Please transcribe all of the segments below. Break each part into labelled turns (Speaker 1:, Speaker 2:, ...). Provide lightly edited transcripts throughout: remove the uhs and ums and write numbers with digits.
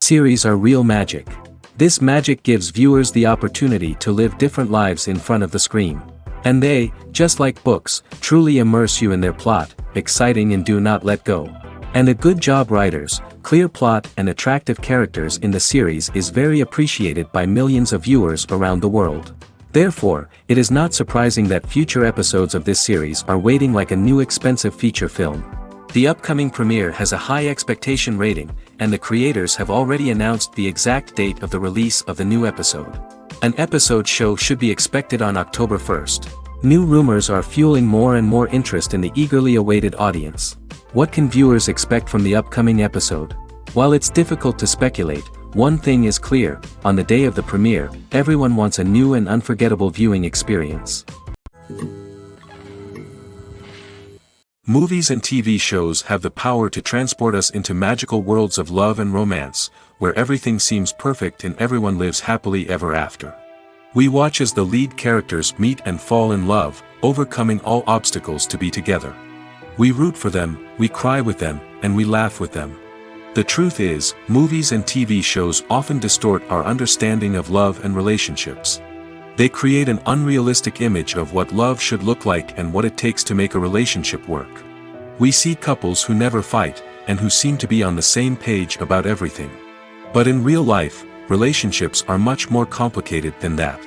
Speaker 1: Series are real magic. This magic gives viewers the opportunity to live different lives in front of the screen. And they, just like books, truly immerse you in their plot, exciting and do not let go. And a good job writers, clear plot and attractive characters in the series is very appreciated by millions of viewers around the world. Therefore, it is not surprising that future episodes of this series are waiting like a new expensive feature film. The upcoming premiere has a high expectation rating, and the creators have already announced the exact date of the release of the new episode. An episode show should be expected on October 1st. New rumors are fueling more and more interest in the eagerly awaited audience. What can viewers expect from the upcoming episode? While it's difficult to speculate, one thing is clear: on the day of the premiere, everyone wants a new and unforgettable viewing experience. Movies and TV shows have the power to transport us into magical worlds of love and romance, where everything seems perfect and everyone lives happily ever after. We watch as the lead characters meet and fall in love, overcoming all obstacles to be together. We root for them, we cry with them, and we laugh with them. The truth is, movies and TV shows often distort our understanding of love and relationships. They create an unrealistic image of what love should look like and what it takes to make a relationship work. We see couples who never fight, and who seem to be on the same page about everything. But in real life, relationships are much more complicated than that.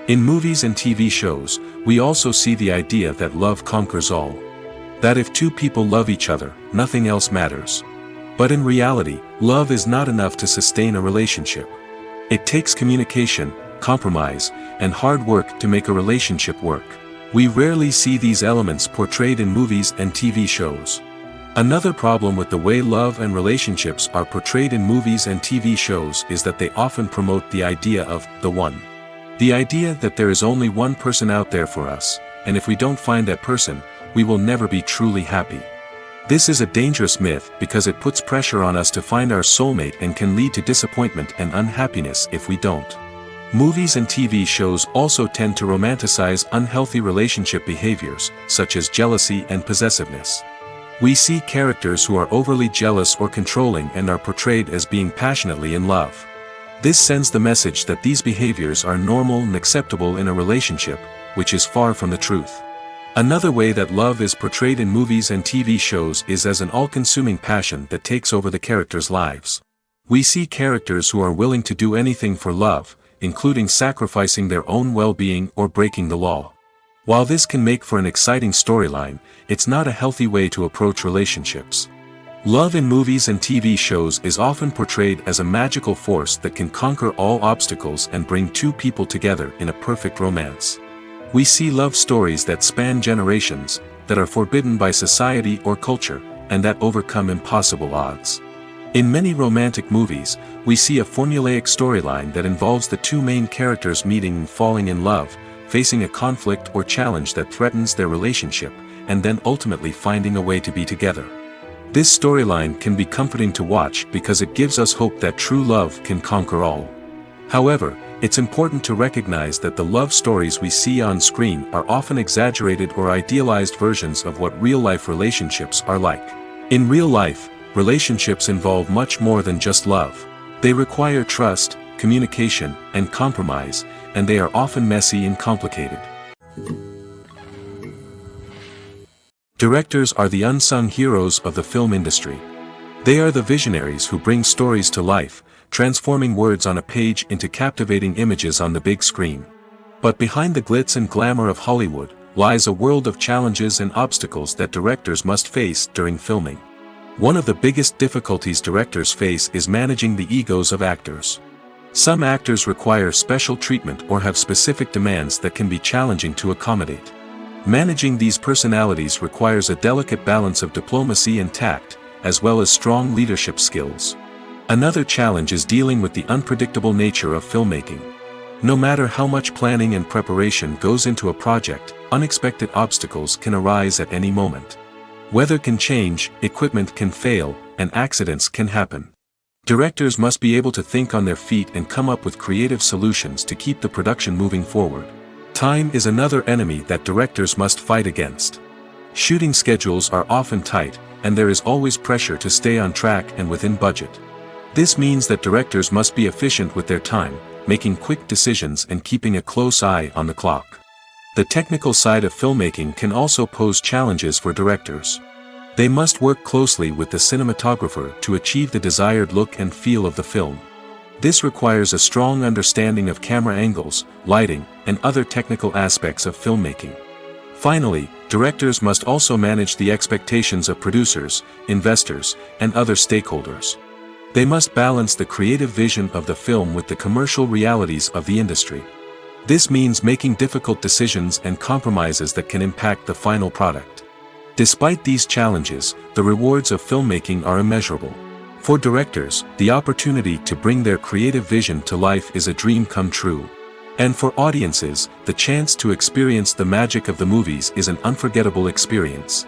Speaker 1: In movies and TV shows, we also see the idea that love conquers all. That if two people love each other, nothing else matters. But in reality, love is not enough to sustain a relationship. It takes communication, compromise, and hard work to make a relationship work. We rarely see these elements portrayed in movies and TV shows. Another problem with the way love and relationships are portrayed in movies and TV shows is that they often promote the idea of the one. The idea that there is only one person out there for us, and if we don't find that person, we will never be truly happy. This is a dangerous myth because it puts pressure on us to find our soulmate and can lead to disappointment and unhappiness if we don't. Movies and TV shows also tend to romanticize unhealthy relationship behaviors, such as jealousy and possessiveness. We see characters who are overly jealous or controlling and are portrayed as being passionately in love. This sends the message that these behaviors are normal and acceptable in a relationship, which is far from the truth. Another way that love is portrayed in movies and TV shows is as an all-consuming passion that takes over the characters' lives. We see characters who are willing to do anything for love, including sacrificing their own well-being or breaking the law. While this can make for an exciting storyline, it's not a healthy way to approach relationships. Love in movies and TV shows is often portrayed as a magical force that can conquer all obstacles and bring two people together in a perfect romance. We see love stories that span generations, that are forbidden by society or culture, and that overcome impossible odds. In many romantic movies, we see a formulaic storyline that involves the two main characters meeting and falling in love, facing a conflict or challenge that threatens their relationship, and then ultimately finding a way to be together. This storyline can be comforting to watch because it gives us hope that true love can conquer all. However, it's important to recognize that the love stories we see on screen are often exaggerated or idealized versions of what real-life relationships are like. In real life, relationships involve much more than just love. They require trust, communication, and compromise, and they are often messy and complicated. Directors are the unsung heroes of the film industry. They are the visionaries who bring stories to life, transforming words on a page into captivating images on the big screen. But behind the glitz and glamour of Hollywood, lies a world of challenges and obstacles that directors must face during filming. One of the biggest difficulties directors face is managing the egos of actors. Some actors require special treatment or have specific demands that can be challenging to accommodate. Managing these personalities requires a delicate balance of diplomacy and tact, as well as strong leadership skills. Another challenge is dealing with the unpredictable nature of filmmaking. No matter how much planning and preparation goes into a project, unexpected obstacles can arise at any moment. Weather can change, equipment can fail, and accidents can happen. Directors must be able to think on their feet and come up with creative solutions to keep the production moving forward. Time is another enemy that directors must fight against. Shooting schedules are often tight, and there is always pressure to stay on track and within budget. This means that directors must be efficient with their time, making quick decisions and keeping a close eye on the clock. The technical side of filmmaking can also pose challenges for directors. They must work closely with the cinematographer to achieve the desired look and feel of the film. This requires a strong understanding of camera angles, lighting, and other technical aspects of filmmaking. Finally, directors must also manage the expectations of producers, investors, and other stakeholders. They must balance the creative vision of the film with the commercial realities of the industry. This means making difficult decisions and compromises that can impact the final product. Despite these challenges, the rewards of filmmaking are immeasurable. For directors, the opportunity to bring their creative vision to life is a dream come true. And for audiences, the chance to experience the magic of the movies is an unforgettable experience.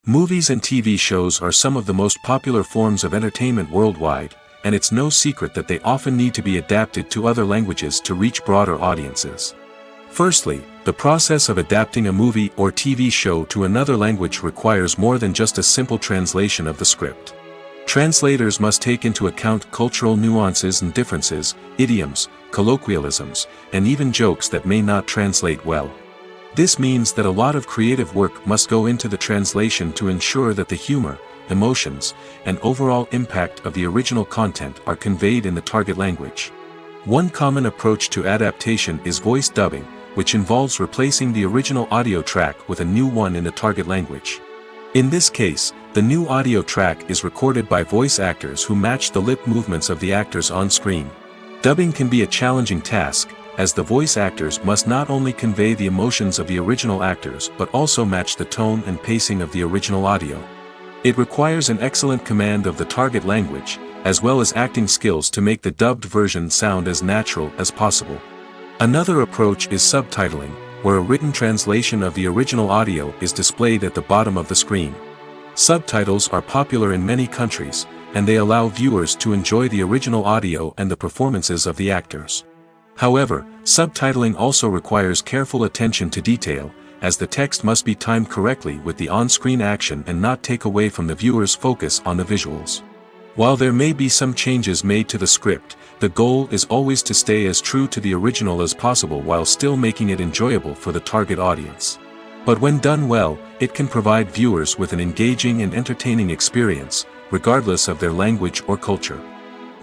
Speaker 1: Movies and TV shows are some of the most popular forms of entertainment worldwide, and it's no secret that they often need to be adapted to other languages to reach broader audiences. Firstly, the process of adapting a movie or TV show to another language requires more than just a simple translation of the script. Translators must take into account cultural nuances and differences, idioms, colloquialisms, and even jokes that may not translate well. This means that a lot of creative work must go into the translation to ensure that the humor, emotions, and overall impact of the original content are conveyed in the target language. One common approach to adaptation is voice dubbing, which involves replacing the original audio track with a new one in the target language. In this case, the new audio track is recorded by voice actors who match the lip movements of the actors on screen. Dubbing can be a challenging task, as the voice actors must not only convey the emotions of the original actors but also match the tone and pacing of the original audio. It requires an excellent command of the target language, as well as acting skills to make the dubbed version sound as natural as possible. Another approach is subtitling, where a written translation of the original audio is displayed at the bottom of the screen. Subtitles are popular in many countries, and they allow viewers to enjoy the original audio and the performances of the actors. However, subtitling also requires careful attention to detail, as the text must be timed correctly with the on-screen action and not take away from the viewer's focus on the visuals. While there may be some changes made to the script, the goal is always to stay as true to the original as possible while still making it enjoyable for the target audience. But when done well, it can provide viewers with an engaging and entertaining experience, regardless of their language or culture.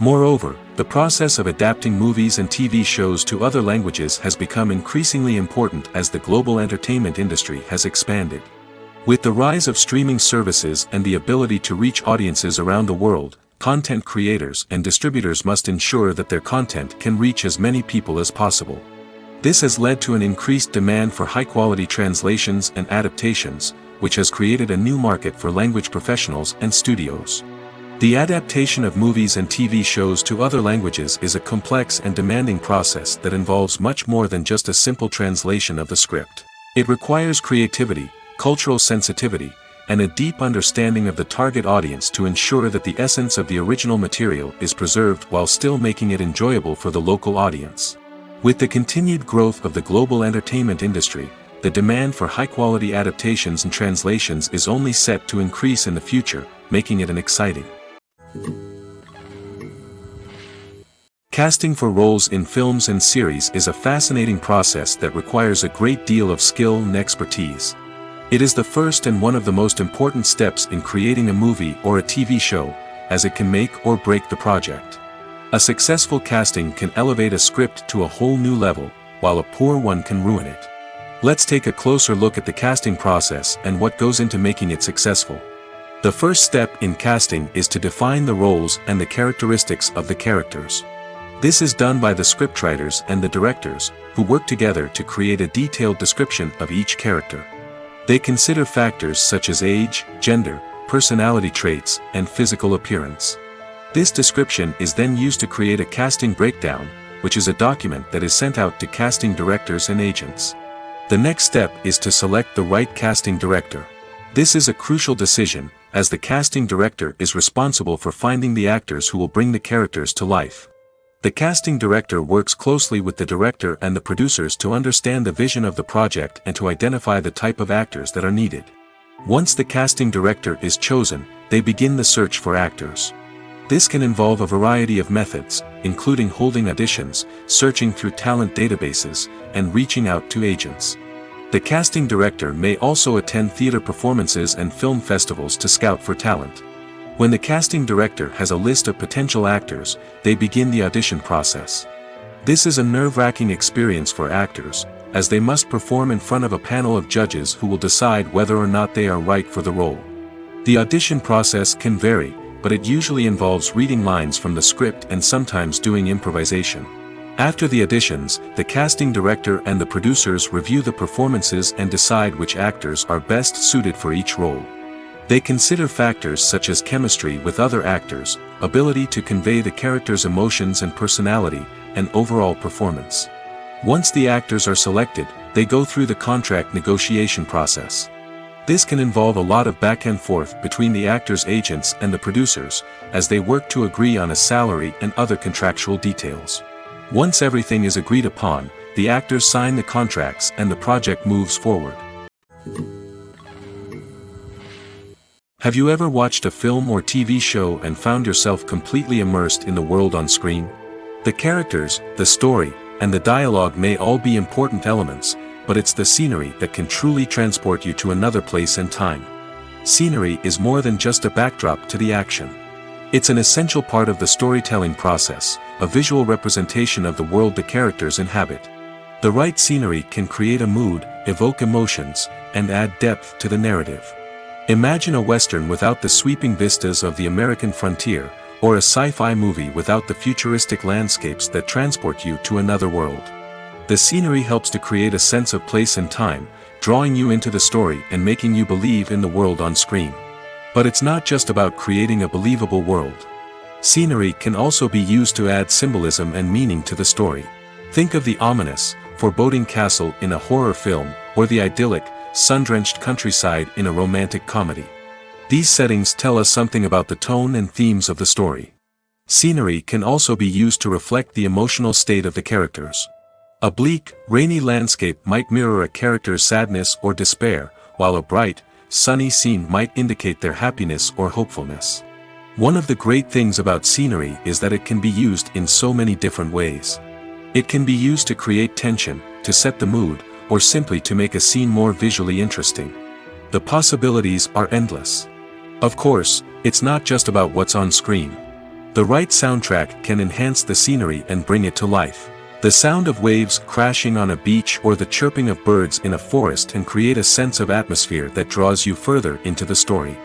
Speaker 1: Moreover, the process of adapting movies and TV shows to other languages has become increasingly important as the global entertainment industry has expanded. With the rise of streaming services and the ability to reach audiences around the world, content creators and distributors must ensure that their content can reach as many people as possible. This has led to an increased demand for high-quality translations and adaptations, which has created a new market for language professionals and studios. The adaptation of movies and TV shows to other languages is a complex and demanding process that involves much more than just a simple translation of the script. It requires creativity, cultural sensitivity, and a deep understanding of the target audience to ensure that the essence of the original material is preserved while still making it enjoyable for the local audience. With the continued growth of the global entertainment industry, the demand for high-quality adaptations and translations is only set to increase in the future, making it an exciting. Casting for roles in films and series is a fascinating process that requires a great deal of skill and expertise. It is the first and one of the most important steps in creating a movie or a TV show, as it can make or break the project. A successful casting can elevate a script to a whole new level, while a poor one can ruin it. Let's take a closer look at the casting process and what goes into making it successful. The first step in casting is to define the roles and the characteristics of the characters. This is done by the scriptwriters and the directors, who work together to create a detailed description of each character. They consider factors such as age, gender, personality traits, and physical appearance. This description is then used to create a casting breakdown, which is a document that is sent out to casting directors and agents. The next step is to select the right casting director. This is a crucial decision, as the casting director is responsible for finding the actors who will bring the characters to life. The casting director works closely with the director and the producers to understand the vision of the project and to identify the type of actors that are needed. Once the casting director is chosen, they begin the search for actors. This can involve a variety of methods, including holding auditions, searching through talent databases, and reaching out to agents. The casting director may also attend theater performances and film festivals to scout for talent. When the casting director has a list of potential actors, they begin the audition process. This is a nerve-wracking experience for actors, as they must perform in front of a panel of judges who will decide whether or not they are right for the role. The audition process can vary, but it usually involves reading lines from the script and sometimes doing improvisation. After the auditions, the casting director and the producers review the performances and decide which actors are best suited for each role. They consider factors such as chemistry with other actors, ability to convey the character's emotions and personality, and overall performance. Once the actors are selected, they go through the contract negotiation process. This can involve a lot of back and forth between the actors' agents and the producers, as they work to agree on a salary and other contractual details. Once everything is agreed upon, the actors sign the contracts and the project moves forward. Have you ever watched a film or TV show and found yourself completely immersed in the world on screen? The characters, the story, and the dialogue may all be important elements, but it's the scenery that can truly transport you to another place and time. Scenery is more than just a backdrop to the action. It's an essential part of the storytelling process, a visual representation of the world the characters inhabit. The right scenery can create a mood, evoke emotions, and add depth to the narrative. Imagine a Western without the sweeping vistas of the American frontier, or a sci-fi movie without the futuristic landscapes that transport you to another world. The scenery helps to create a sense of place and time, drawing you into the story and making you believe in the world on screen. But it's not just about creating a believable world. Scenery can also be used to add symbolism and meaning to the story. Think of the ominous, foreboding castle in a horror film, or the idyllic, sun-drenched countryside in a romantic comedy. These settings tell us something about the tone and themes of the story. Scenery can also be used to reflect the emotional state of the characters. A bleak, rainy landscape might mirror a character's sadness or despair, while a bright, sunny scene might indicate their happiness or hopefulness. One of the great things about scenery is that it can be used in so many different ways. It can be used to create tension, to set the mood, or simply to make a scene more visually interesting. The possibilities are endless. Of course, it's not just about what's on screen. The right soundtrack can enhance the scenery and bring it to life. The sound of waves crashing on a beach or the chirping of birds in a forest can create a sense of atmosphere that draws you further into the story.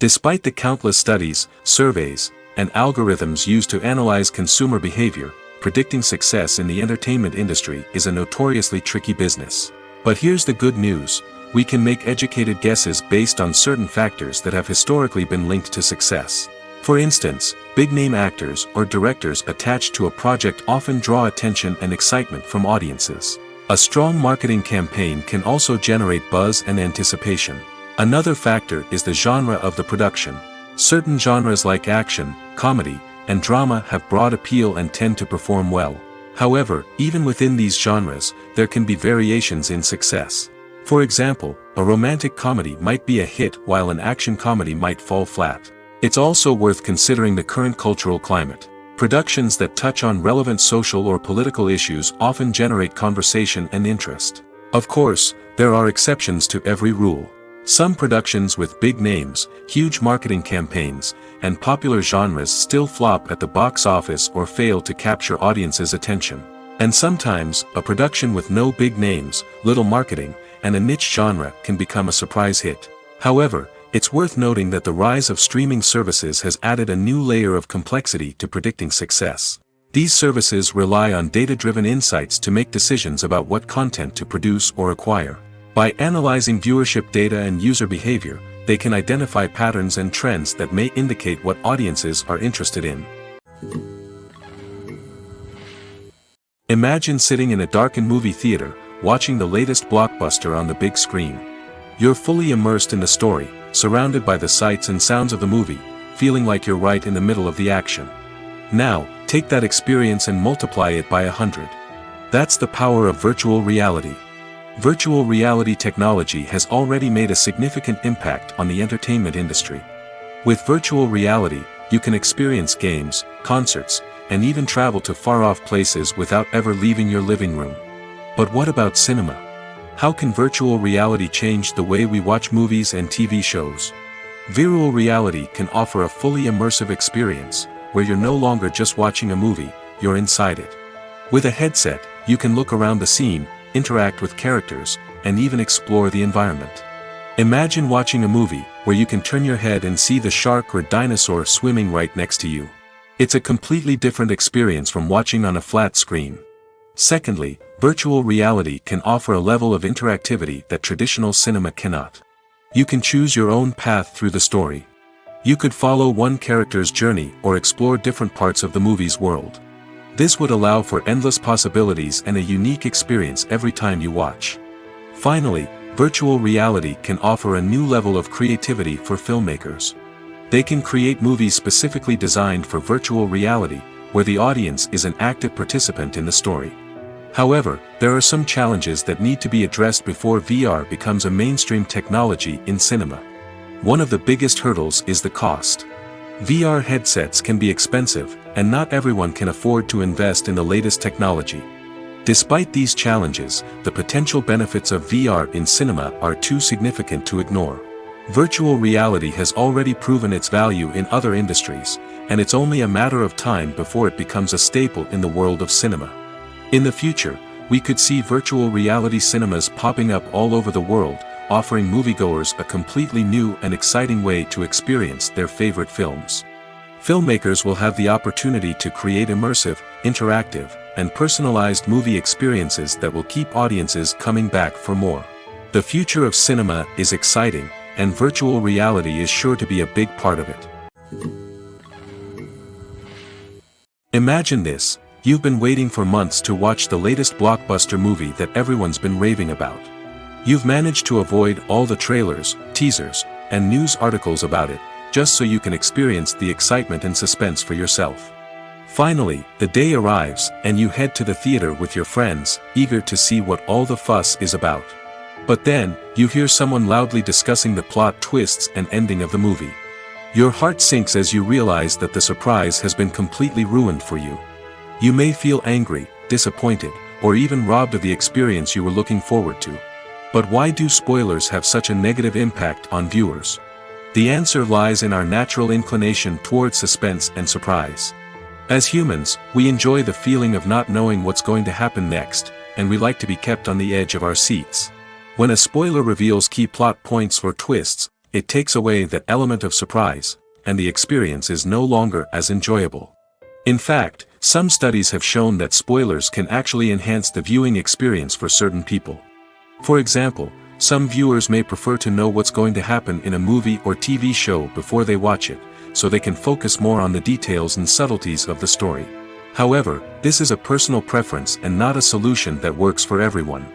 Speaker 1: Despite the countless studies, surveys, and algorithms used to analyze consumer behavior, predicting success in the entertainment industry is a notoriously tricky business. But here's the good news: we can make educated guesses based on certain factors that have historically been linked to success. For instance, big-name actors or directors attached to a project often draw attention and excitement from audiences. A strong marketing campaign can also generate buzz and anticipation. Another factor is the genre of the production. Certain genres like action, comedy, and drama have broad appeal and tend to perform well. However, even within these genres, there can be variations in success. For example, a romantic comedy might be a hit while an action comedy might fall flat. It's also worth considering the current cultural climate. Productions that touch on relevant social or political issues often generate conversation and interest. Of course, there are exceptions to every rule. Some productions with big names, huge marketing campaigns, and popular genres still flop at the box office or fail to capture audiences' attention. And sometimes, a production with no big names, little marketing, and a niche genre can become a surprise hit. However, it's worth noting that the rise of streaming services has added a new layer of complexity to predicting success. These services rely on data-driven insights to make decisions about what content to produce or acquire. By analyzing viewership data and user behavior, they can identify patterns and trends that may indicate what audiences are interested in. Imagine sitting in a darkened movie theater, watching the latest blockbuster on the big screen. You're fully immersed in the story, surrounded by the sights and sounds of the movie, feeling like you're right in the middle of the action. Now, take that experience and multiply it by 100. That's the power of virtual reality. Virtual reality technology has already made a significant impact on the entertainment industry. With virtual reality, you can experience games, concerts, and even travel to far-off places without ever leaving your living room. But what about cinema? How can virtual reality change the way we watch movies and TV shows? Virtual reality can offer a fully immersive experience, where you're no longer just watching a movie, you're inside it. With a headset, you can look around the scene, interact with characters, and even explore the environment. Imagine watching a movie, where you can turn your head and see the shark or dinosaur swimming right next to you. It's a completely different experience from watching on a flat screen. Secondly, virtual reality can offer a level of interactivity that traditional cinema cannot. You can choose your own path through the story. You could follow one character's journey or explore different parts of the movie's world. This would allow for endless possibilities and a unique experience every time you watch. Finally, virtual reality can offer a new level of creativity for filmmakers. They can create movies specifically designed for virtual reality, where the audience is an active participant in the story. However, there are some challenges that need to be addressed before VR becomes a mainstream technology in cinema. One of the biggest hurdles is the cost. VR headsets can be expensive, and not everyone can afford to invest in the latest technology. Despite these challenges, the potential benefits of VR in cinema are too significant to ignore. Virtual reality has already proven its value in other industries, and it's only a matter of time before it becomes a staple in the world of cinema. In the future, we could see virtual reality cinemas popping up all over the world, offering moviegoers a completely new and exciting way to experience their favorite films. Filmmakers will have the opportunity to create immersive, interactive, and personalized movie experiences that will keep audiences coming back for more. The future of cinema is exciting, and virtual reality is sure to be a big part of it. Imagine this. You've been waiting for months to watch the latest blockbuster movie that everyone's been raving about. You've managed to avoid all the trailers, teasers, and news articles about it, just so you can experience the excitement and suspense for yourself. Finally, the day arrives, and you head to the theater with your friends, eager to see what all the fuss is about. But then, you hear someone loudly discussing the plot twists and ending of the movie. Your heart sinks as you realize that the surprise has been completely ruined for you. You may feel angry, disappointed, or even robbed of the experience you were looking forward to. But why do spoilers have such a negative impact on viewers? The answer lies in our natural inclination towards suspense and surprise. As humans, we enjoy the feeling of not knowing what's going to happen next, and we like to be kept on the edge of our seats. When a spoiler reveals key plot points or twists, it takes away that element of surprise, and the experience is no longer as enjoyable. In fact, some studies have shown that spoilers can actually enhance the viewing experience for certain people. For example, some viewers may prefer to know what's going to happen in a movie or TV show before they watch it, so they can focus more on the details and subtleties of the story. However, this is a personal preference and not a solution that works for everyone.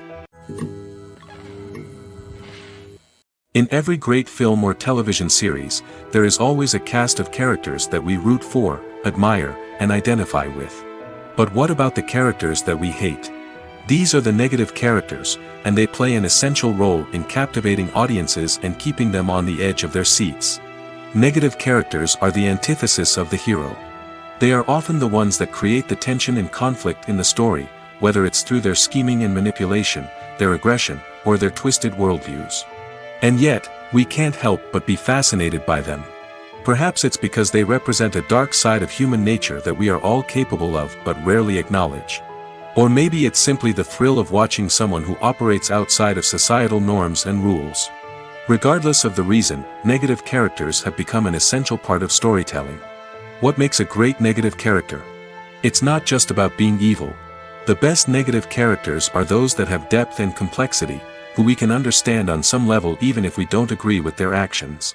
Speaker 1: In every great film or television series, there is always a cast of characters that we root for, admire, and identify with. But what about the characters that we hate? These are the negative characters, and they play an essential role in captivating audiences and keeping them on the edge of their seats. Negative characters are the antithesis of the hero. They are often the ones that create the tension and conflict in the story, whether it's through their scheming and manipulation, their aggression, or their twisted worldviews. And yet, we can't help but be fascinated by them. Perhaps it's because they represent a dark side of human nature that we are all capable of but rarely acknowledge. Or maybe it's simply the thrill of watching someone who operates outside of societal norms and rules. Regardless of the reason, negative characters have become an essential part of storytelling. What makes a great negative character? It's not just about being evil. The best negative characters are those that have depth and complexity, who we can understand on some level even if we don't agree with their actions.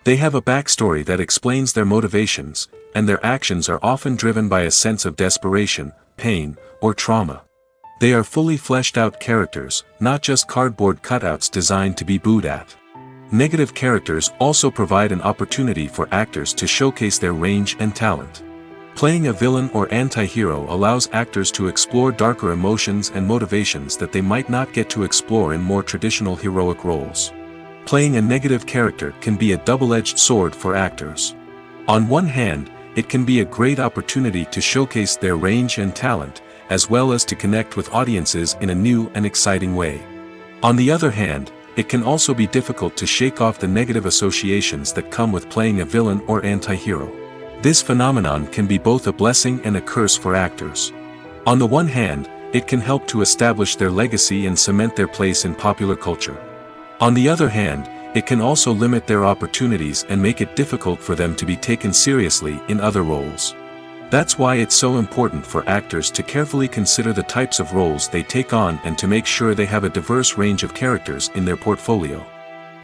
Speaker 1: They have a backstory that explains their motivations, and their actions are often driven by a sense of desperation, pain, or trauma. They are fully fleshed out characters, not just cardboard cutouts designed to be booed at. Negative characters also provide an opportunity for actors to showcase their range and talent. Playing a villain or anti-hero allows actors to explore darker emotions and motivations that they might not get to explore in more traditional heroic roles. Playing a negative character can be a double-edged sword for actors. On one hand, it can be a great opportunity to showcase their range and talent, as well as to connect with audiences in a new and exciting way. On the other hand, it can also be difficult to shake off the negative associations that come with playing a villain or anti-hero. This phenomenon can be both a blessing and a curse for actors. On the one hand, it can help to establish their legacy and cement their place in popular culture. On the other hand, it can also limit their opportunities and make it difficult for them to be taken seriously in other roles. That's why it's so important for actors to carefully consider the types of roles they take on and to make sure they have a diverse range of characters in their portfolio.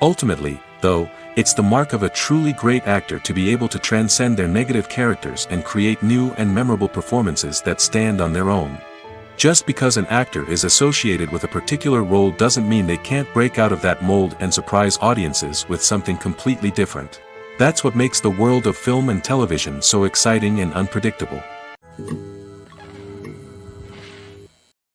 Speaker 1: Ultimately, though, it's the mark of a truly great actor to be able to transcend their negative characters and create new and memorable performances that stand on their own. Just because an actor is associated with a particular role doesn't mean they can't break out of that mold and surprise audiences with something completely different. That's what makes the world of film and television so exciting and unpredictable.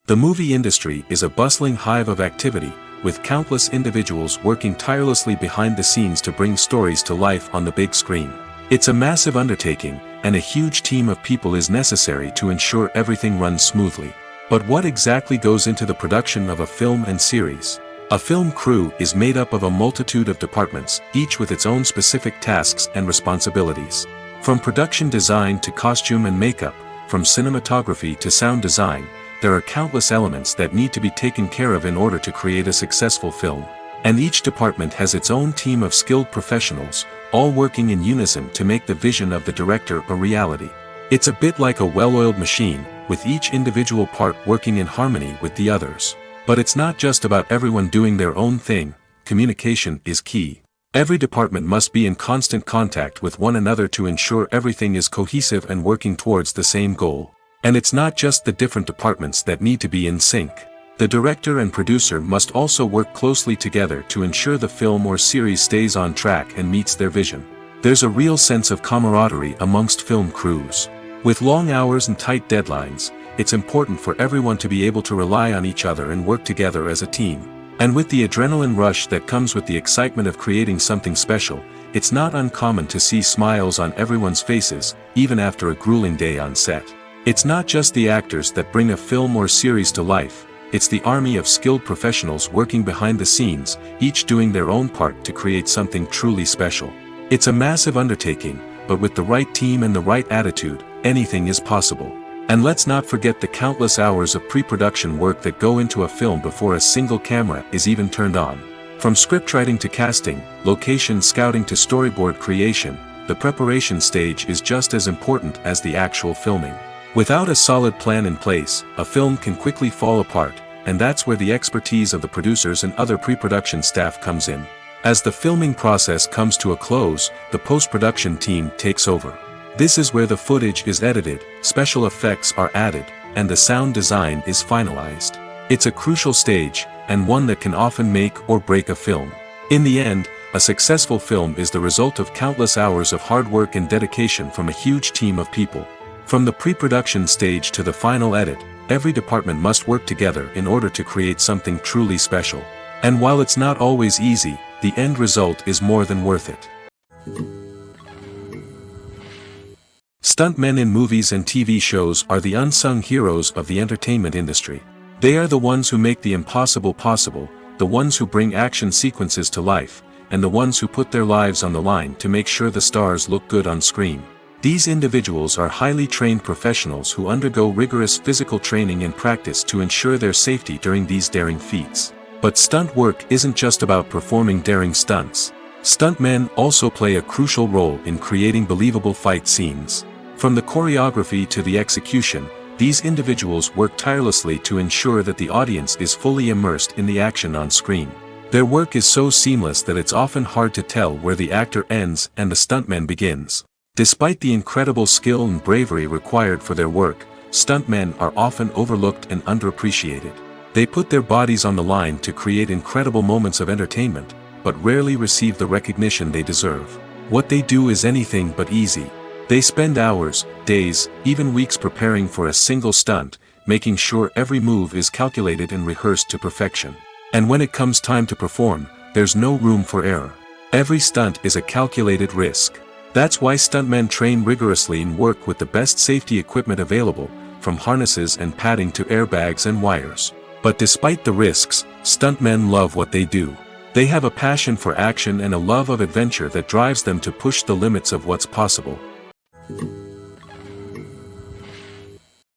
Speaker 1: The movie industry is a bustling hive of activity, with countless individuals working tirelessly behind the scenes to bring stories to life on the big screen. It's a massive undertaking, and a huge team of people is necessary to ensure everything runs smoothly. But what exactly goes into the production of a film and series? A film crew is made up of a multitude of departments, each with its own specific tasks and responsibilities. From production design to costume and makeup, from cinematography to sound design, there are countless elements that need to be taken care of in order to create a successful film. And each department has its own team of skilled professionals, all working in unison to make the vision of the director a reality. It's a bit like a well-oiled machine, with each individual part working in harmony with the others. But it's not just about everyone doing their own thing. Communication is key. Every department must be in constant contact with one another to ensure everything is cohesive and working towards the same goal. And it's not just the different departments that need to be in sync. The director and producer must also work closely together to ensure the film or series stays on track and meets their vision. There's a real sense of camaraderie amongst film crews. With long hours and tight deadlines, it's important for everyone to be able to rely on each other and work together as a team. And with the adrenaline rush that comes with the excitement of creating something special, it's not uncommon to see smiles on everyone's faces, even after a grueling day on set. It's not just the actors that bring a film or series to life, it's the army of skilled professionals working behind the scenes, each doing their own part to create something truly special. It's a massive undertaking, but with the right team and the right attitude, anything is possible. And let's not forget the countless hours of pre-production work that go into a film before a single camera is even turned on. From scriptwriting to casting, location scouting to storyboard creation, the preparation stage is just as important as the actual filming. Without a solid plan in place, a film can quickly fall apart, and that's where the expertise of the producers and other pre-production staff comes in. As the filming process comes to a close, the post-production team takes over. This is where the footage is edited, special effects are added, and the sound design is finalized. It's a crucial stage, and one that can often make or break a film. In the end, a successful film is the result of countless hours of hard work and dedication from a huge team of people. From the pre-production stage to the final edit, every department must work together in order to create something truly special. And while it's not always easy, the end result is more than worth it. Stuntmen in movies and TV shows are the unsung heroes of the entertainment industry. They are the ones who make the impossible possible, the ones who bring action sequences to life, and the ones who put their lives on the line to make sure the stars look good on screen. These individuals are highly trained professionals who undergo rigorous physical training and practice to ensure their safety during these daring feats. But stunt work isn't just about performing daring stunts. Stuntmen also play a crucial role in creating believable fight scenes. From the choreography to the execution, these individuals work tirelessly to ensure that the audience is fully immersed in the action on screen. Their work is so seamless that it's often hard to tell where the actor ends and the stuntman begins. Despite the incredible skill and bravery required for their work, stuntmen are often overlooked and underappreciated. They put their bodies on the line to create incredible moments of entertainment, but rarely receive the recognition they deserve. What they do is anything but easy. They spend hours, days, even weeks preparing for a single stunt, making sure every move is calculated and rehearsed to perfection. And when it comes time to perform, there's no room for error. Every stunt is a calculated risk. That's why stuntmen train rigorously and work with the best safety equipment available, from harnesses and padding to airbags and wires. But despite the risks, stuntmen love what they do. They have a passion for action and a love of adventure that drives them to push the limits of what's possible.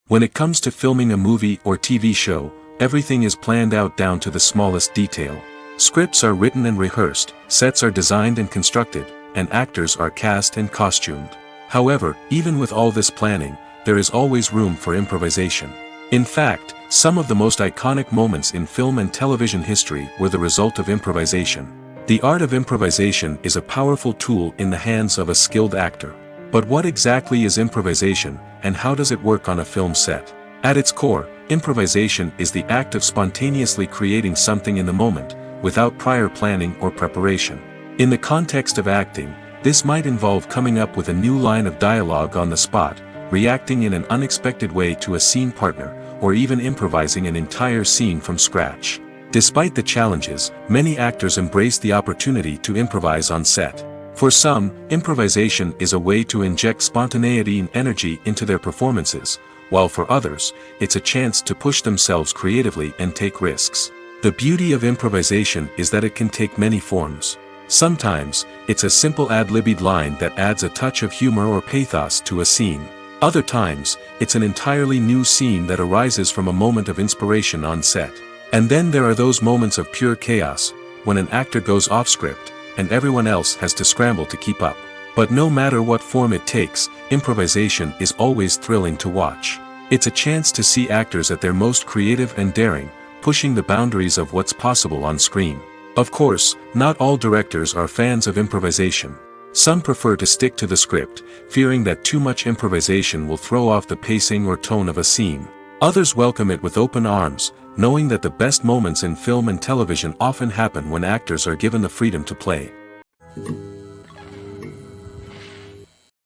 Speaker 1: When it comes to filming a movie or TV show, everything is planned out down to the smallest detail. Scripts are written and rehearsed, sets are designed and constructed, and actors are cast and costumed. However, even with all this planning, there is always room for improvisation. In fact, some of the most iconic moments in film and television history were the result of improvisation. The art of improvisation is a powerful tool in the hands of a skilled actor. But what exactly is improvisation, and how does it work on a film set? At its core, improvisation is the act of spontaneously creating something in the moment, without prior planning or preparation. In the context of acting, this might involve coming up with a new line of dialogue on the spot, reacting in an unexpected way to a scene partner, or even improvising an entire scene from scratch. Despite the challenges, many actors embrace the opportunity to improvise on set. For some, improvisation is a way to inject spontaneity and energy into their performances, while for others, it's a chance to push themselves creatively and take risks. The beauty of improvisation is that it can take many forms. Sometimes, it's a simple ad-libbed line that adds a touch of humor or pathos to a scene. Other times, it's an entirely new scene that arises from a moment of inspiration on set. And then there are those moments of pure chaos, when an actor goes off script, and everyone else has to scramble to keep up. But no matter what form it takes, improvisation is always thrilling to watch. It's a chance to see actors at their most creative and daring, pushing the boundaries of what's possible on screen. Of course, not all directors are fans of improvisation. Some prefer to stick to the script, fearing that too much improvisation will throw off the pacing or tone of a scene. Others welcome it with open arms, knowing that the best moments in film and television often happen when actors are given the freedom to play.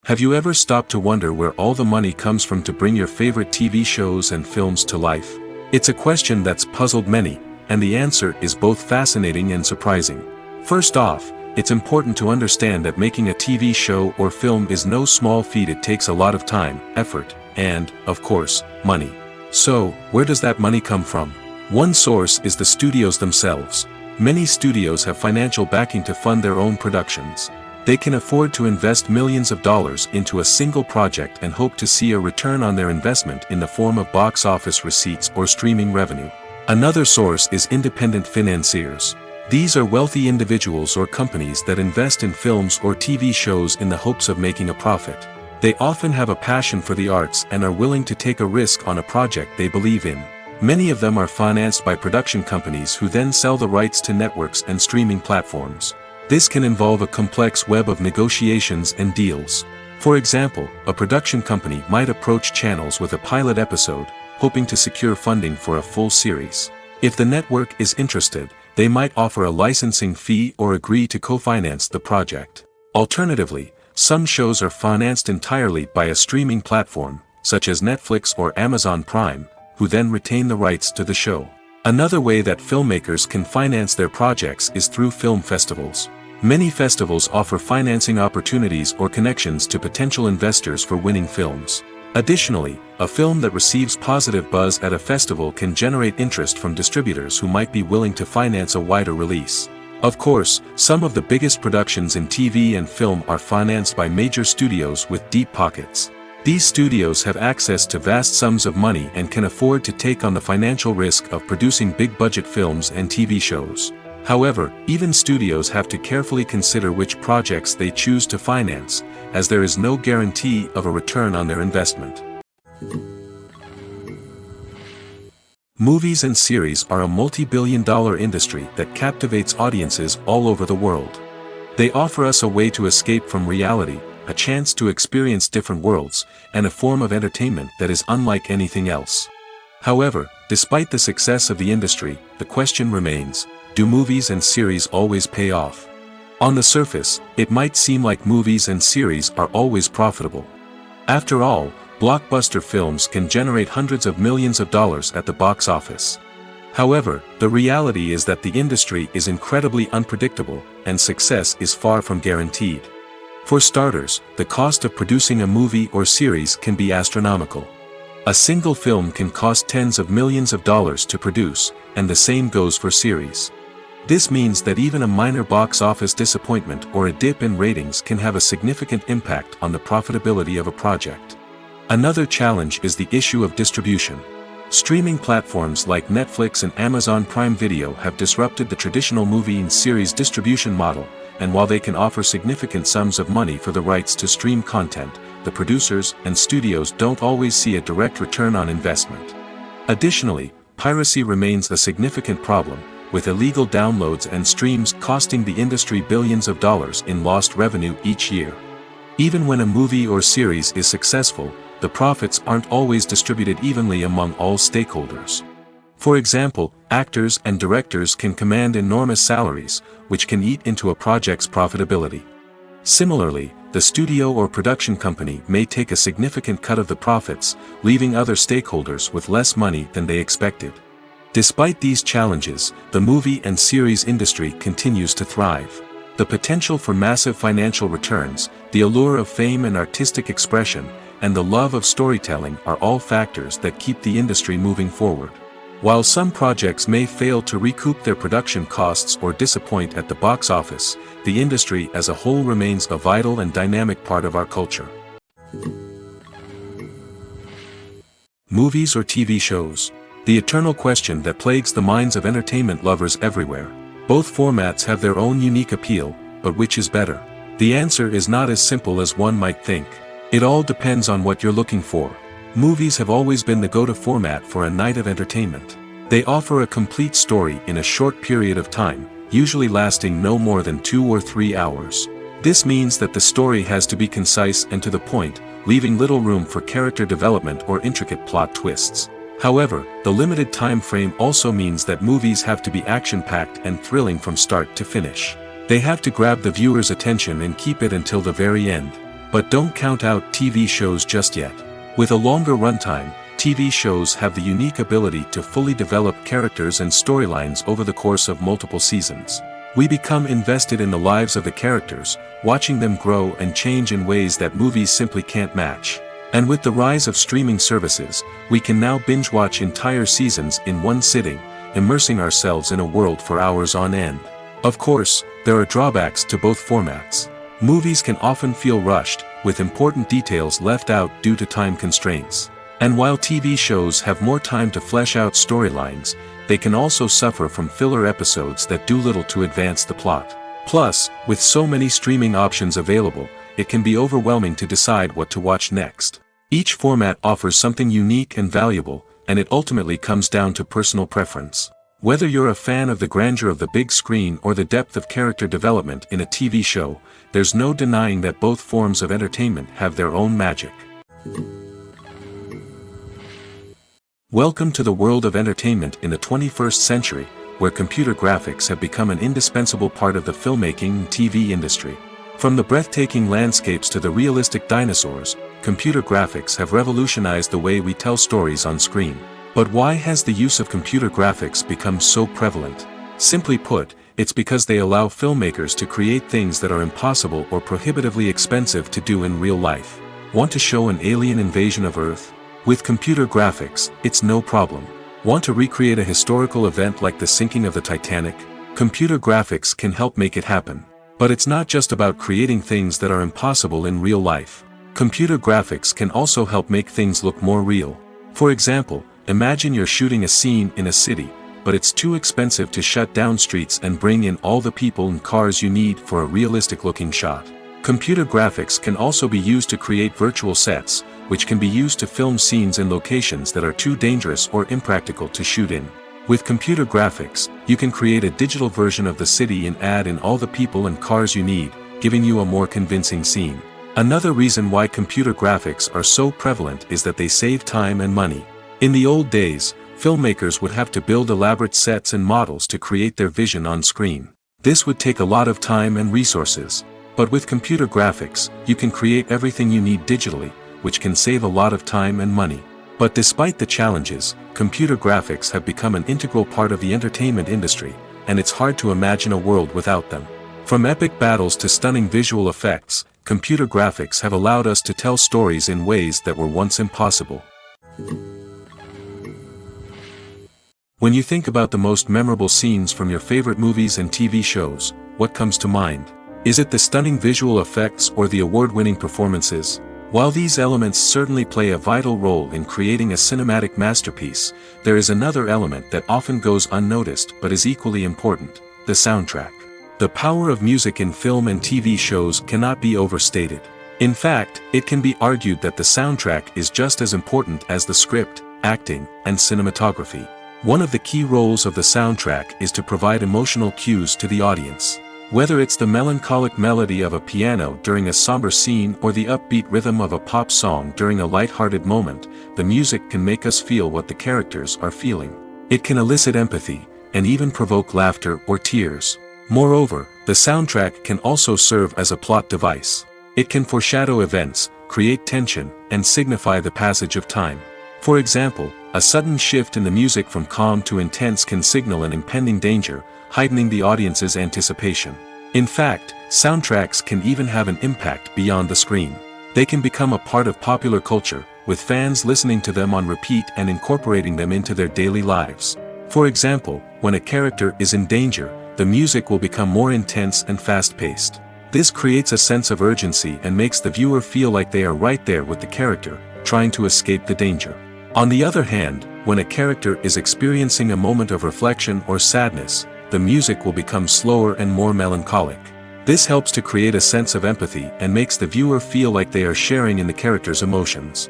Speaker 1: Have you ever stopped to wonder where all the money comes from to bring your favorite TV shows and films to life? It's a question that's puzzled many, and the answer is both fascinating and surprising. First off, it's important to understand that making a TV show or film is no small feat. It takes a lot of time, effort, and, of course, money. So, where does that money come from? One source is the studios themselves. Many studios have financial backing to fund their own productions. They can afford to invest millions of dollars into a single project and hope to see a return on their investment in the form of box office receipts or streaming revenue. Another source is independent financiers. These are wealthy individuals or companies that invest in films or TV shows in the hopes of making a profit. They often have a passion for the arts and are willing to take a risk on a project they believe in. Many of them are financed by production companies who then sell the rights to networks and streaming platforms. This can involve a complex web of negotiations and deals. For example, a production company might approach channels with a pilot episode, hoping to secure funding for a full series. If the network is interested, they might offer a licensing fee or agree to co-finance the project. Alternatively, some shows are financed entirely by a streaming platform, such as Netflix or Amazon Prime, who then retain the rights to the show. Another way that filmmakers can finance their projects is through film festivals. Many festivals offer financing opportunities or connections to potential investors for winning films. Additionally, a film that receives positive buzz at a festival can generate interest from distributors who might be willing to finance a wider release. Of course, some of the biggest productions in TV and film are financed by major studios with deep pockets. These studios have access to vast sums of money and can afford to take on the financial risk of producing big-budget films and TV shows. However, even studios have to carefully consider which projects they choose to finance, as there is no guarantee of a return on their investment. Movies and series are a multi-billion-dollar industry that captivates audiences all over the world. They offer us a way to escape from reality, a chance to experience different worlds, and a form of entertainment that is unlike anything else. However, despite the success of the industry, the question remains, do movies and series always pay off? On the surface, it might seem like movies and series are always profitable. After all, blockbuster films can generate hundreds of millions of dollars at the box office. However, the reality is that the industry is incredibly unpredictable, and success is far from guaranteed. For starters, the cost of producing a movie or series can be astronomical. A single film can cost tens of millions of dollars to produce, and the same goes for series. This means that even a minor box office disappointment or a dip in ratings can have a significant impact on the profitability of a project. Another challenge is the issue of distribution. Streaming platforms like Netflix and Amazon Prime Video have disrupted the traditional movie and series distribution model, and while they can offer significant sums of money for the rights to stream content, the producers and studios don't always see a direct return on investment. Additionally, piracy remains a significant problem, with illegal downloads and streams costing the industry billions of dollars in lost revenue each year. Even when a movie or series is successful, the profits aren't always distributed evenly among all stakeholders. For example, actors and directors can command enormous salaries, which can eat into a project's profitability. Similarly, the studio or production company may take a significant cut of the profits, leaving other stakeholders with less money than they expected. Despite these challenges, the movie and series industry continues to thrive. The potential for massive financial returns, the allure of fame and artistic expression, and the love of storytelling are all factors that keep the industry moving forward. While some projects may fail to recoup their production costs or disappoint at the box office, the industry as a whole remains a vital and dynamic part of our culture. Movies or TV shows? The eternal question that plagues the minds of entertainment lovers everywhere. Both formats have their own unique appeal, but which is better? The answer is not as simple as one might think. It all depends on what you're looking for. Movies have always been the go-to format for a night of entertainment. They offer a complete story in a short period of time, usually lasting no more than 2 or 3 hours. This means that the story has to be concise and to the point, leaving little room for character development or intricate plot twists. However, the limited time frame also means that movies have to be action-packed and thrilling from start to finish. They have to grab the viewer's attention and keep it until the very end. But don't count out TV shows just yet. With a longer runtime, TV shows have the unique ability to fully develop characters and storylines over the course of multiple seasons. We become invested in the lives of the characters, watching them grow and change in ways that movies simply can't match. And with the rise of streaming services, we can now binge-watch entire seasons in one sitting, immersing ourselves in a world for hours on end. Of course, there are drawbacks to both formats. Movies can often feel rushed, with important details left out due to time constraints. And while TV shows have more time to flesh out storylines, they can also suffer from filler episodes that do little to advance the plot. Plus, with so many streaming options available, it can be overwhelming to decide what to watch next. Each format offers something unique and valuable, and it ultimately comes down to personal preference. Whether you're a fan of the grandeur of the big screen or the depth of character development in a TV show, there's no denying that both forms of entertainment have their own magic. Welcome to the world of entertainment in the 21st century, where computer graphics have become an indispensable part of the filmmaking and TV industry. From the breathtaking landscapes to the realistic dinosaurs, computer graphics have revolutionized the way we tell stories on screen. But why has the use of computer graphics become so prevalent? Simply put, it's because they allow filmmakers to create things that are impossible or prohibitively expensive to do in real life. Want to show an alien invasion of Earth? With computer graphics, it's no problem. Want to recreate a historical event like the sinking of the Titanic? Computer graphics can help make it happen. But it's not just about creating things that are impossible in real life. Computer graphics can also help make things look more real. For example, imagine you're shooting a scene in a city, but it's too expensive to shut down streets and bring in all the people and cars you need for a realistic-looking shot. Computer graphics can also be used to create virtual sets, which can be used to film scenes in locations that are too dangerous or impractical to shoot in. With computer graphics, you can create a digital version of the city and add in all the people and cars you need, giving you a more convincing scene. Another reason why computer graphics are so prevalent is that they save time and money. In the old days, filmmakers would have to build elaborate sets and models to create their vision on screen. This would take a lot of time and resources. But with computer graphics, you can create everything you need digitally, which can save a lot of time and money. But despite the challenges, computer graphics have become an integral part of the entertainment industry, and it's hard to imagine a world without them. From epic battles to stunning visual effects, computer graphics have allowed us to tell stories in ways that were once impossible. When you think about the most memorable scenes from your favorite movies and TV shows, what comes to mind? Is it the stunning visual effects or the award-winning performances? While these elements certainly play a vital role in creating a cinematic masterpiece, there is another element that often goes unnoticed but is equally important: the soundtrack. The power of music in film and TV shows cannot be overstated. In fact, it can be argued that the soundtrack is just as important as the script, acting, and cinematography. One of the key roles of the soundtrack is to provide emotional cues to the audience. Whether it's the melancholic melody of a piano during a somber scene or the upbeat rhythm of a pop song during a light-hearted moment, the music can make us feel what the characters are feeling. It can elicit empathy, and even provoke laughter or tears. Moreover, the soundtrack can also serve as a plot device. It can foreshadow events, create tension, and signify the passage of time. For example, a sudden shift in the music from calm to intense can signal an impending danger, heightening the audience's anticipation. In fact, soundtracks can even have an impact beyond the screen. They can become a part of popular culture, with fans listening to them on repeat and incorporating them into their daily lives. For example, when a character is in danger, the music will become more intense and fast-paced. This creates a sense of urgency and makes the viewer feel like they are right there with the character, trying to escape the danger. On the other hand, when a character is experiencing a moment of reflection or sadness, the music will become slower and more melancholic. This helps to create a sense of empathy and makes the viewer feel like they are sharing in the character's emotions.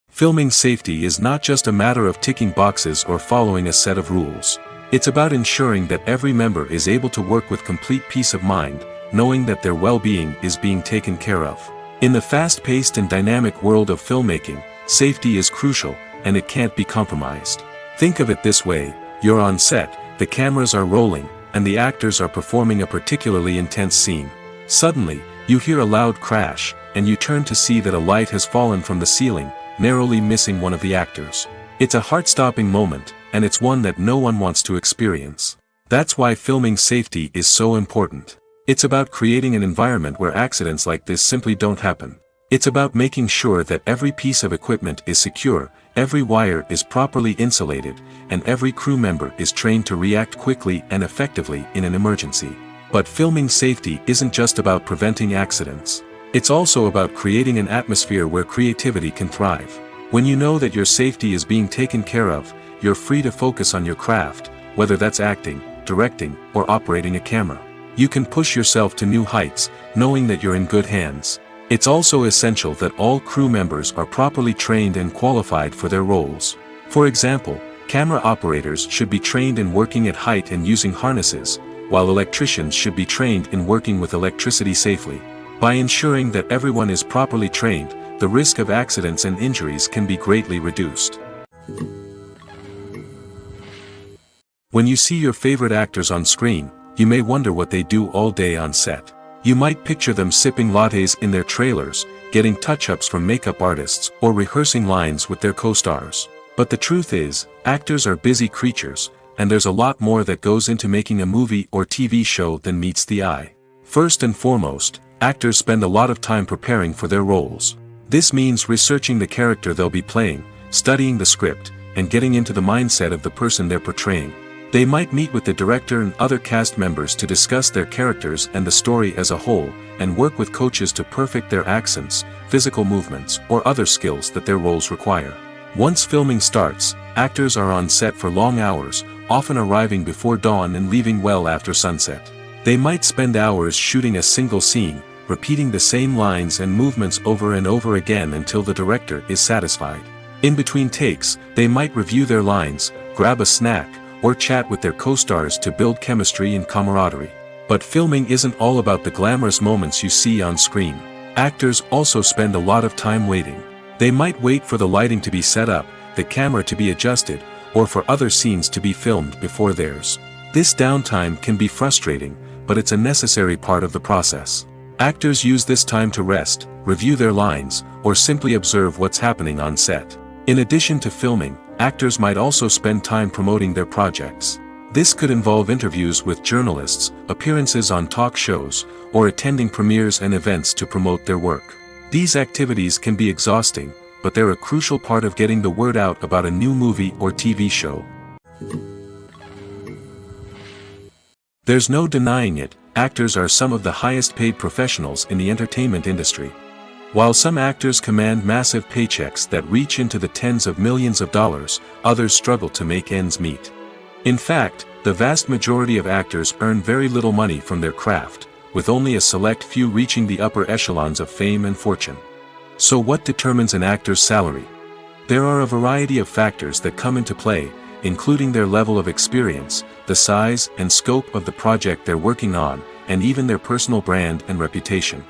Speaker 1: Filming safety is not just a matter of ticking boxes or following a set of rules. It's about ensuring that every member is able to work with complete peace of mind, knowing that their well-being is being taken care of. In the fast-paced and dynamic world of filmmaking, safety is crucial, and it can't be compromised. Think of it this way: you're on set, the cameras are rolling, and the actors are performing a particularly intense scene. Suddenly, you hear a loud crash, and you turn to see that a light has fallen from the ceiling, narrowly missing one of the actors. It's a heart-stopping moment, and it's one that no one wants to experience. That's why filming safety is so important. It's about creating an environment where accidents like this simply don't happen. It's about making sure that every piece of equipment is secure, every wire is properly insulated, and every crew member is trained to react quickly and effectively in an emergency. But filming safety isn't just about preventing accidents. It's also about creating an atmosphere where creativity can thrive. When you know that your safety is being taken care of, you're free to focus on your craft, whether that's acting, directing, or operating a camera. You can push yourself to new heights, knowing that you're in good hands. It's also essential that all crew members are properly trained and qualified for their roles. For example, camera operators should be trained in working at height and using harnesses, while electricians should be trained in working with electricity safely. By ensuring that everyone is properly trained, the risk of accidents and injuries can be greatly reduced. When you see your favorite actors on screen, you may wonder what they do all day on set. You might picture them sipping lattes in their trailers, getting touch-ups from makeup artists, or rehearsing lines with their co-stars. But the truth is, actors are busy creatures, and there's a lot more that goes into making a movie or TV show than meets the eye. First and foremost, actors spend a lot of time preparing for their roles. This means researching the character they'll be playing, studying the script, and getting into the mindset of the person they're portraying. They might meet with the director and other cast members to discuss their characters and the story as a whole, and work with coaches to perfect their accents, physical movements, or other skills that their roles require. Once filming starts, actors are on set for long hours, often arriving before dawn and leaving well after sunset. They might spend hours shooting a single scene, repeating the same lines and movements over and over again until the director is satisfied. In between takes, they might review their lines, grab a snack, or chat with their co-stars to build chemistry and camaraderie. But filming isn't all about the glamorous moments you see on screen. Actors also spend a lot of time waiting. They might wait for the lighting to be set up, the camera to be adjusted, or for other scenes to be filmed before theirs. This downtime can be frustrating, but it's a necessary part of the process. Actors use this time to rest, review their lines, or simply observe what's happening on set. In addition to filming, actors might also spend time promoting their projects. This could involve interviews with journalists, appearances on talk shows, or attending premieres and events to promote their work. These activities can be exhausting, but they're a crucial part of getting the word out about a new movie or TV show. There's no denying it, actors are some of the highest paid professionals in the entertainment industry. While some actors command massive paychecks that reach into the tens of millions of dollars, others struggle to make ends meet. In fact, the vast majority of actors earn very little money from their craft, with only a select few reaching the upper echelons of fame and fortune. So what determines an actor's salary? There are a variety of factors that come into play, including their level of experience, the size and scope of the project they're working on, and even their personal brand and reputation.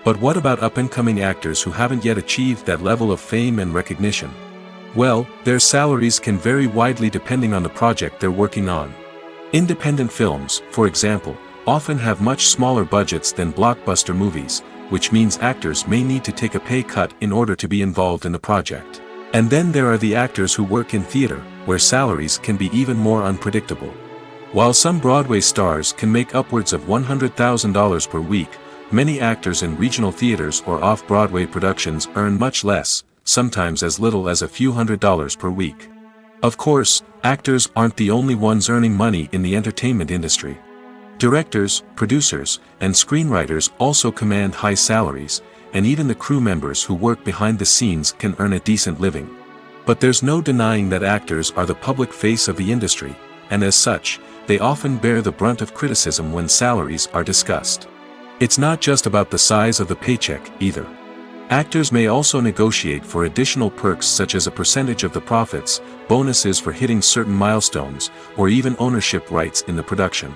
Speaker 1: But what about up-and-coming actors who haven't yet achieved that level of fame and recognition? Well, their salaries can vary widely depending on the project they're working on. Independent films, for example, often have much smaller budgets than blockbuster movies, which means actors may need to take a pay cut in order to be involved in the project. And then there are the actors who work in theater, where salaries can be even more unpredictable. While some Broadway stars can make upwards of $100,000 per week, many actors in regional theaters or off-Broadway productions earn much less, sometimes as little as a few $100s per week. Of course, actors aren't the only ones earning money in the entertainment industry. Directors, producers, and screenwriters also command high salaries, and even the crew members who work behind the scenes can earn a decent living. But there's no denying that actors are the public face of the industry, and as such, they often bear the brunt of criticism when salaries are discussed. It's not just about the size of the paycheck, either. Actors may also negotiate for additional perks such as a percentage of the profits, bonuses for hitting certain milestones, or even ownership rights in the production.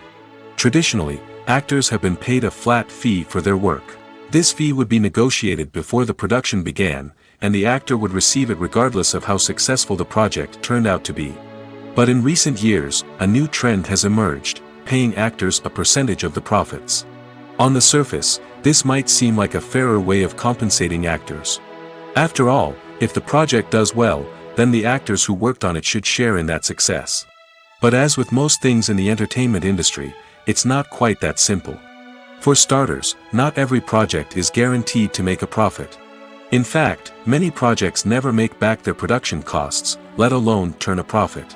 Speaker 1: Traditionally, actors have been paid a flat fee for their work. This fee would be negotiated before the production began, and the actor would receive it regardless of how successful the project turned out to be. But in recent years, a new trend has emerged, paying actors a percentage of the profits. On the surface, this might seem like a fairer way of compensating actors. After all, if the project does well, then the actors who worked on it should share in that success. But as with most things in the entertainment industry, it's not quite that simple. For starters, not every project is guaranteed to make a profit. In fact, many projects never make back their production costs, let alone turn a profit.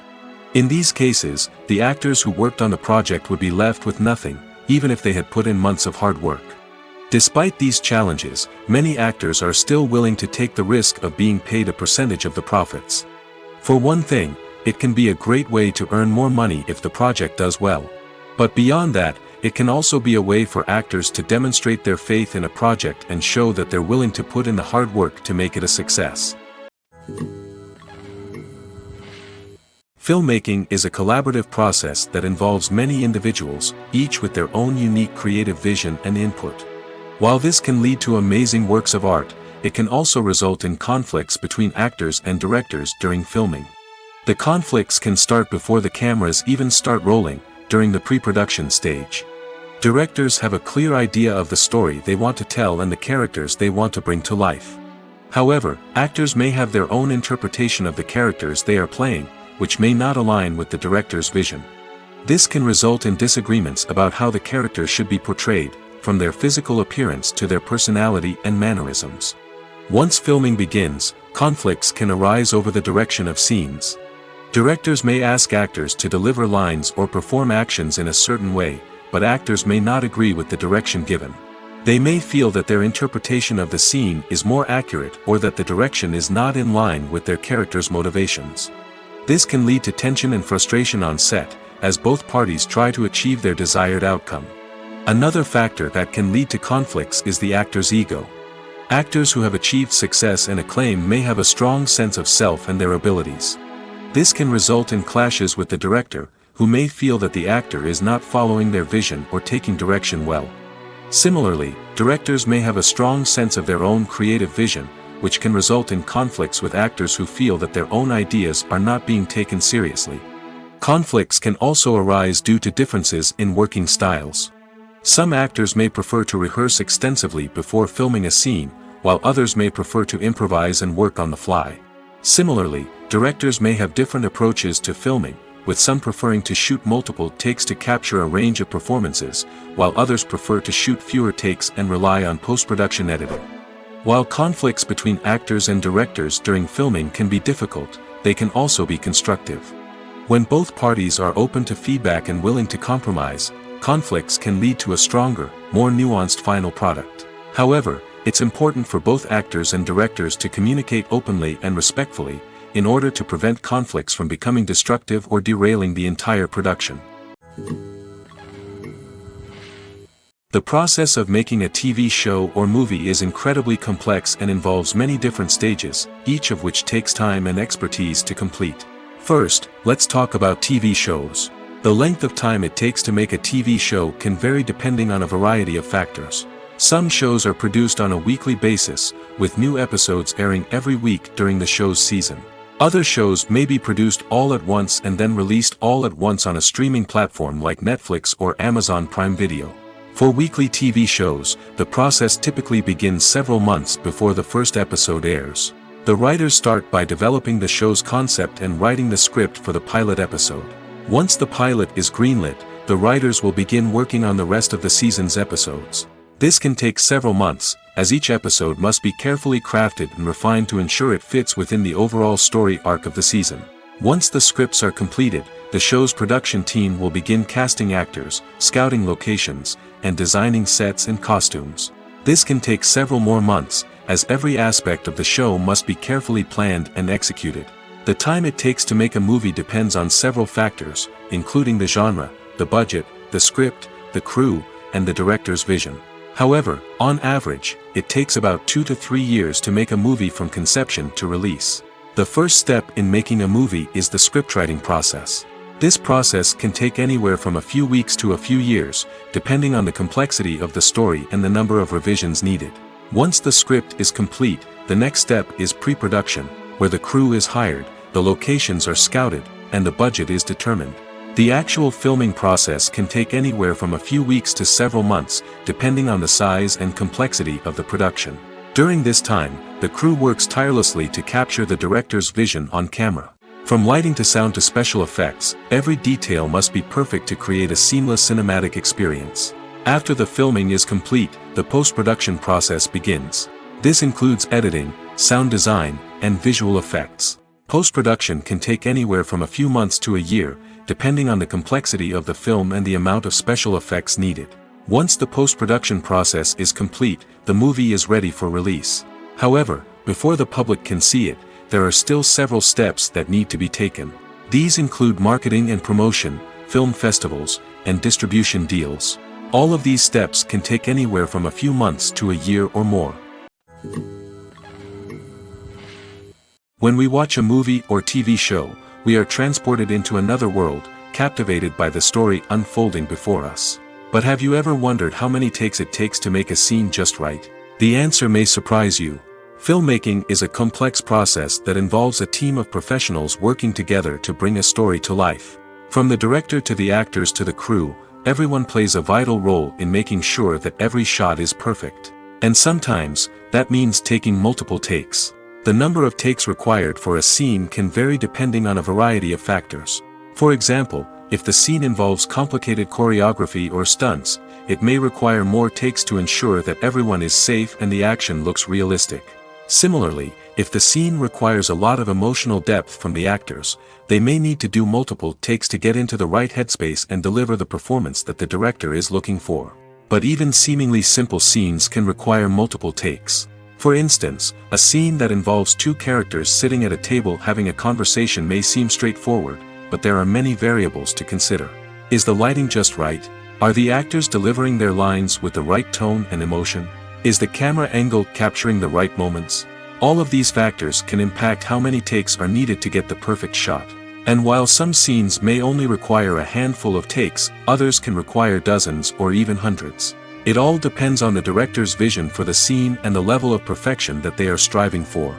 Speaker 1: In these cases, the actors who worked on the project would be left with nothing, even if they had put in months of hard work. Despite these challenges, many actors are still willing to take the risk of being paid a percentage of the profits. For one thing, it can be a great way to earn more money if the project does well. But beyond that, it can also be a way for actors to demonstrate their faith in a project and show that they're willing to put in the hard work to make it a success. Filmmaking is a collaborative process that involves many individuals, each with their own unique creative vision and input. While this can lead to amazing works of art, it can also result in conflicts between actors and directors during filming. The conflicts can start before the cameras even start rolling, during the pre-production stage. Directors have a clear idea of the story they want to tell and the characters they want to bring to life. However, actors may have their own interpretation of the characters they are playing, which may not align with the director's vision. This can result in disagreements about how the character should be portrayed, from their physical appearance to their personality and mannerisms. Once filming begins, conflicts can arise over the direction of scenes. Directors may ask actors to deliver lines or perform actions in a certain way, but actors may not agree with the direction given. They may feel that their interpretation of the scene is more accurate or that the direction is not in line with their character's motivations. This can lead to tension and frustration on set, as both parties try to achieve their desired outcome. Another factor that can lead to conflicts is the actor's ego. Actors who have achieved success and acclaim may have a strong sense of self and their abilities. This can result in clashes with the director, who may feel that the actor is not following their vision or taking direction well. Similarly, directors may have a strong sense of their own creative vision, which can result in conflicts with actors who feel that their own ideas are not being taken seriously. Conflicts can also arise due to differences in working styles. Some actors may prefer to rehearse extensively before filming a scene, while others may prefer to improvise and work on the fly. Similarly, directors may have different approaches to filming, with some preferring to shoot multiple takes to capture a range of performances, while others prefer to shoot fewer takes and rely on post-production editing. While conflicts between actors and directors during filming can be difficult, they can also be constructive. When both parties are open to feedback and willing to compromise, conflicts can lead to a stronger, more nuanced final product. However, it's important for both actors and directors to communicate openly and respectfully, in order to prevent conflicts from becoming destructive or derailing the entire production. The process of making a TV show or movie is incredibly complex and involves many different stages, each of which takes time and expertise to complete. First, let's talk about TV shows. The length of time it takes to make a TV show can vary depending on a variety of factors. Some shows are produced on a weekly basis, with new episodes airing every week during the show's season. Other shows may be produced all at once and then released all at once on a streaming platform like Netflix or Amazon Prime Video. For weekly TV shows, the process typically begins several months before the first episode airs. The writers start by developing the show's concept and writing the script for the pilot episode. Once the pilot is greenlit, the writers will begin working on the rest of the season's episodes. This can take several months, as each episode must be carefully crafted and refined to ensure it fits within the overall story arc of the season. Once the scripts are completed, the show's production team will begin casting actors, scouting locations, and designing sets and costumes. This can take several more months, as every aspect of the show must be carefully planned and executed. The time it takes to make a movie depends on several factors, including the genre, the budget, the script, the crew, and the director's vision. However, on average, it takes about 2 to 3 years to make a movie from conception to release. The first step in making a movie is the scriptwriting process. This process can take anywhere from a few weeks to a few years, depending on the complexity of the story and the number of revisions needed. Once the script is complete, the next step is pre-production, where the crew is hired, the locations are scouted, and the budget is determined. The actual filming process can take anywhere from a few weeks to several months, depending on the size and complexity of the production. During this time, the crew works tirelessly to capture the director's vision on camera. From lighting to sound to special effects, every detail must be perfect to create a seamless cinematic experience. After the filming is complete, the post-production process begins. This includes editing, sound design, and visual effects. Post-production can take anywhere from a few months to a year, depending on the complexity of the film and the amount of special effects needed. Once the post-production process is complete, the movie is ready for release. However, before the public can see it, there are still several steps that need to be taken. These include marketing and promotion, film festivals, and distribution deals. All of these steps can take anywhere from a few months to a year or more. When we watch a movie or TV show, we are transported into another world, captivated by the story unfolding before us. But have you ever wondered how many takes it takes to make a scene just right? The answer may surprise you. Filmmaking is a complex process that involves a team of professionals working together to bring a story to life. From the director to the actors to the crew, everyone plays a vital role in making sure that every shot is perfect. And sometimes, that means taking multiple takes. The number of takes required for a scene can vary depending on a variety of factors. For example, if the scene involves complicated choreography or stunts, it may require more takes to ensure that everyone is safe and the action looks realistic. Similarly, if the scene requires a lot of emotional depth from the actors, they may need to do multiple takes to get into the right headspace and deliver the performance that the director is looking for. But even seemingly simple scenes can require multiple takes. For instance, a scene that involves two characters sitting at a table having a conversation may seem straightforward, but there are many variables to consider. Is the lighting just right? Are the actors delivering their lines with the right tone and emotion? Is the camera angle capturing the right moments? All of these factors can impact how many takes are needed to get the perfect shot. And while some scenes may only require a handful of takes, others can require dozens or even hundreds. It all depends on the director's vision for the scene and the level of perfection that they are striving for.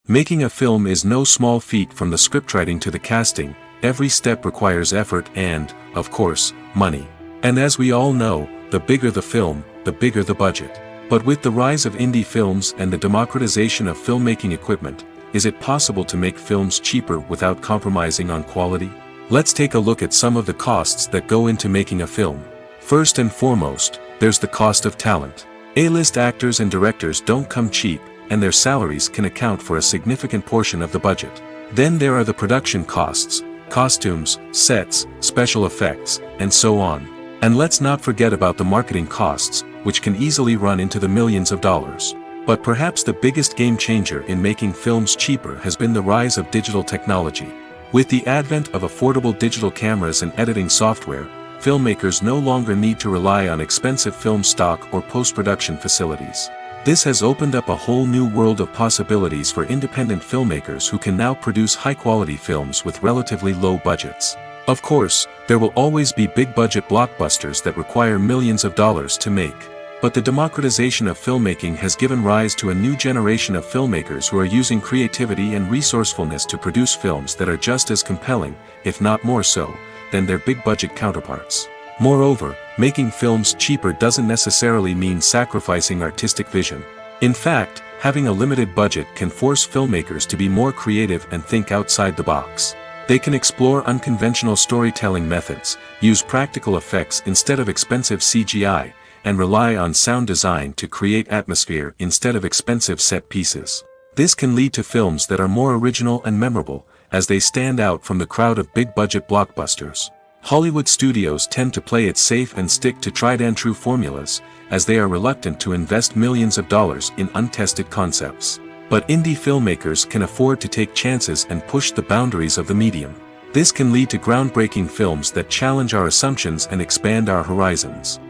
Speaker 1: Making a film is no small feat. From the scriptwriting to the casting, every step requires effort and, of course, money. And as we all know, the bigger the film, the bigger the budget. But with the rise of indie films and the democratization of filmmaking equipment, is it possible to make films cheaper without compromising on quality? Let's take a look at some of the costs that go into making a film. First and foremost, there's the cost of talent. A-list actors and directors don't come cheap, and their salaries can account for a significant portion of the budget. Then there are the production costs, costumes, sets, special effects, and so on. And let's not forget about the marketing costs, which can easily run into the millions of dollars. But perhaps the biggest game changer in making films cheaper has been the rise of digital technology. With the advent of affordable digital cameras and editing software, filmmakers no longer need to rely on expensive film stock or post-production facilities. This has opened up a whole new world of possibilities for independent filmmakers who can now produce high-quality films with relatively low budgets. Of course, there will always be big-budget blockbusters that require millions of dollars to make. But the democratization of filmmaking has given rise to a new generation of filmmakers who are using creativity and resourcefulness to produce films that are just as compelling, if not more so, than their big-budget counterparts. Moreover, making films cheaper doesn't necessarily mean sacrificing artistic vision. In fact, having a limited budget can force filmmakers to be more creative and think outside the box. They can explore unconventional storytelling methods, use practical effects instead of expensive CGI, and rely on sound design to create atmosphere instead of expensive set pieces. This can lead to films that are more original and memorable, as they stand out from the crowd of big-budget blockbusters. Hollywood studios tend to play it safe and stick to tried-and-true formulas, as they are reluctant to invest millions of dollars in untested concepts. But indie filmmakers can afford to take chances and push the boundaries of the medium. This can lead to groundbreaking films that challenge our assumptions and expand our horizons.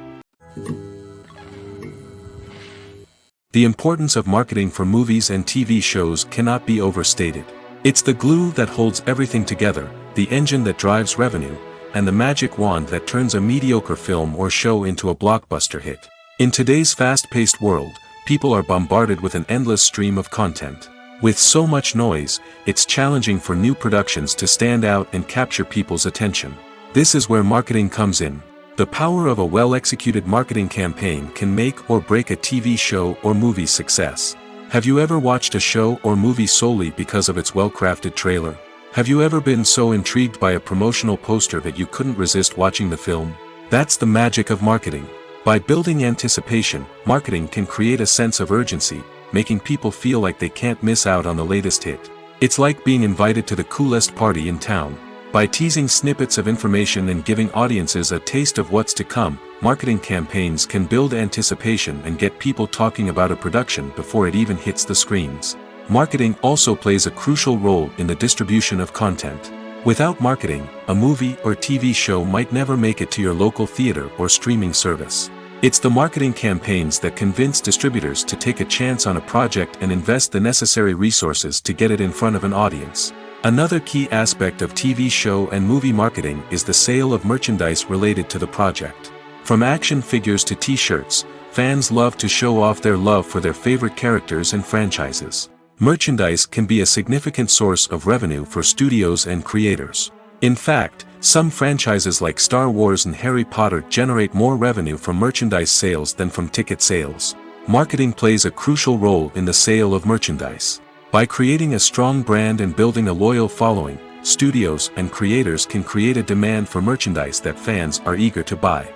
Speaker 1: The importance of marketing for movies and TV shows cannot be overstated. It's the glue that holds everything together, the engine that drives revenue, and the magic wand that turns a mediocre film or show into a blockbuster hit. In today's fast-paced world, people are bombarded with an endless stream of content. With so much noise, it's challenging for new productions to stand out and capture people's attention. This is where marketing comes in. The power of a well-executed marketing campaign can make or break a TV show or movie's success. Have you ever watched a show or movie solely because of its well-crafted trailer? Have you ever been so intrigued by a promotional poster that you couldn't resist watching the film? That's the magic of marketing. By building anticipation, marketing can create a sense of urgency, making people feel like they can't miss out on the latest hit. It's like being invited to the coolest party in town. By teasing snippets of information and giving audiences a taste of what's to come, marketing campaigns can build anticipation and get people talking about a production before it even hits the screens. Marketing also plays a crucial role in the distribution of content. Without marketing, a movie or TV show might never make it to your local theater or streaming service. It's the marketing campaigns that convince distributors to take a chance on a project and invest the necessary resources to get it in front of an audience. Another key aspect of TV show and movie marketing is the sale of merchandise related to the project. From action figures to t-shirts, fans love to show off their love for their favorite characters and franchises. Merchandise can be a significant source of revenue for studios and creators. In fact, some franchises like Star Wars and Harry Potter generate more revenue from merchandise sales than from ticket sales. Marketing plays a crucial role in the sale of merchandise. By creating a strong brand and building a loyal following, studios and creators can create a demand for merchandise that fans are eager to buy.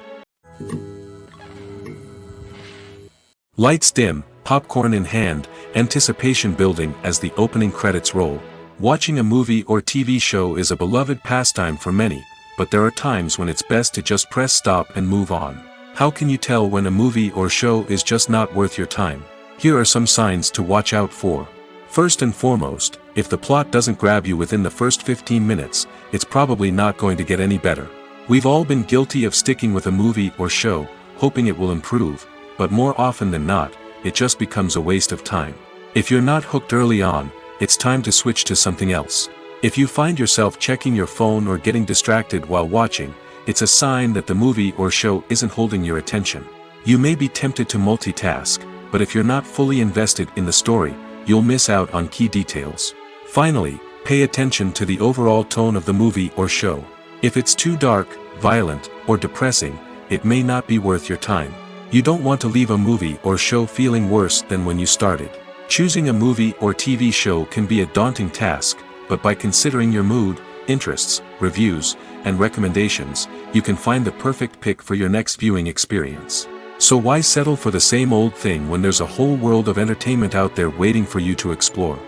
Speaker 1: Lights dim, popcorn in hand, anticipation building as the opening credits roll. Watching a movie or TV show is a beloved pastime for many, but there are times when it's best to just press stop and move on. How can you tell when a movie or show is just not worth your time? Here are some signs to watch out for. First and foremost, if the plot doesn't grab you within the first 15 minutes, it's probably not going to get any better. We've all been guilty of sticking with a movie or show, hoping it will improve, but more often than not, it just becomes a waste of time. If you're not hooked early on, it's time to switch to something else. If you find yourself checking your phone or getting distracted while watching, it's a sign that the movie or show isn't holding your attention. You may be tempted to multitask, but if you're not fully invested in the story, you'll miss out on key details. Finally, pay attention to the overall tone of the movie or show. If it's too dark, violent, or depressing, it may not be worth your time. You don't want to leave a movie or show feeling worse than when you started. Choosing a movie or TV show can be a daunting task, but by considering your mood, interests, reviews, and recommendations, you can find the perfect pick for your next viewing experience. So why settle for the same old thing when there's a whole world of entertainment out there waiting for you to explore?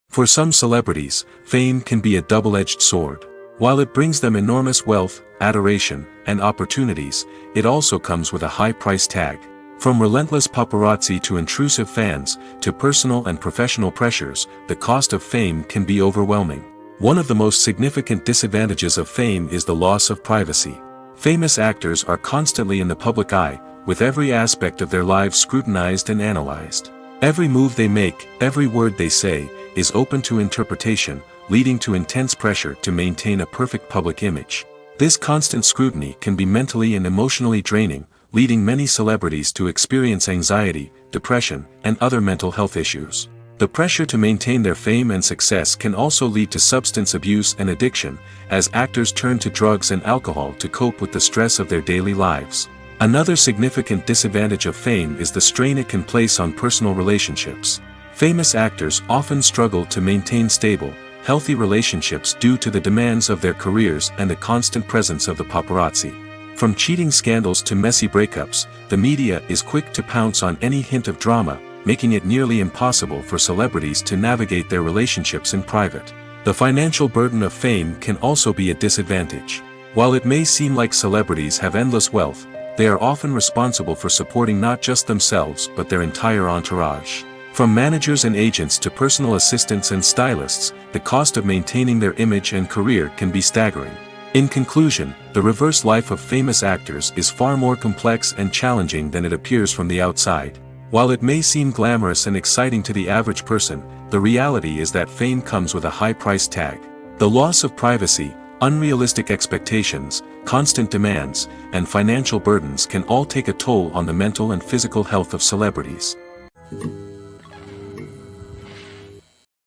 Speaker 1: For some celebrities, fame can be a double-edged sword. While it brings them enormous wealth, adoration, and opportunities, it also comes with a high price tag. From relentless paparazzi to intrusive fans, to personal and professional pressures, the cost of fame can be overwhelming. One of the most significant disadvantages of fame is the loss of privacy. Famous actors are constantly in the public eye, with every aspect of their lives scrutinized and analyzed. Every move they make, every word they say, is open to interpretation, leading to intense pressure to maintain a perfect public image. This constant scrutiny can be mentally and emotionally draining, leading many celebrities to experience anxiety, depression, and other mental health issues. The pressure to maintain their fame and success can also lead to substance abuse and addiction, as actors turn to drugs and alcohol to cope with the stress of their daily lives. Another significant disadvantage of fame is the strain it can place on personal relationships. Famous actors often struggle to maintain stable, healthy relationships due to the demands of their careers and the constant presence of the paparazzi. From cheating scandals to messy breakups, the media is quick to pounce on any hint of drama, making it nearly impossible for celebrities to navigate their relationships in private. The financial burden of fame can also be a disadvantage. While it may seem like celebrities have endless wealth, they are often responsible for supporting not just themselves but their entire entourage. From managers and agents to personal assistants and stylists, the cost of maintaining their image and career can be staggering. In conclusion, the reverse life of famous actors is far more complex and challenging than it appears from the outside. While it may seem glamorous and exciting to the average person, the reality is that fame comes with a high price tag. The loss of privacy, unrealistic expectations, constant demands, and financial burdens can all take a toll on the mental and physical health of celebrities.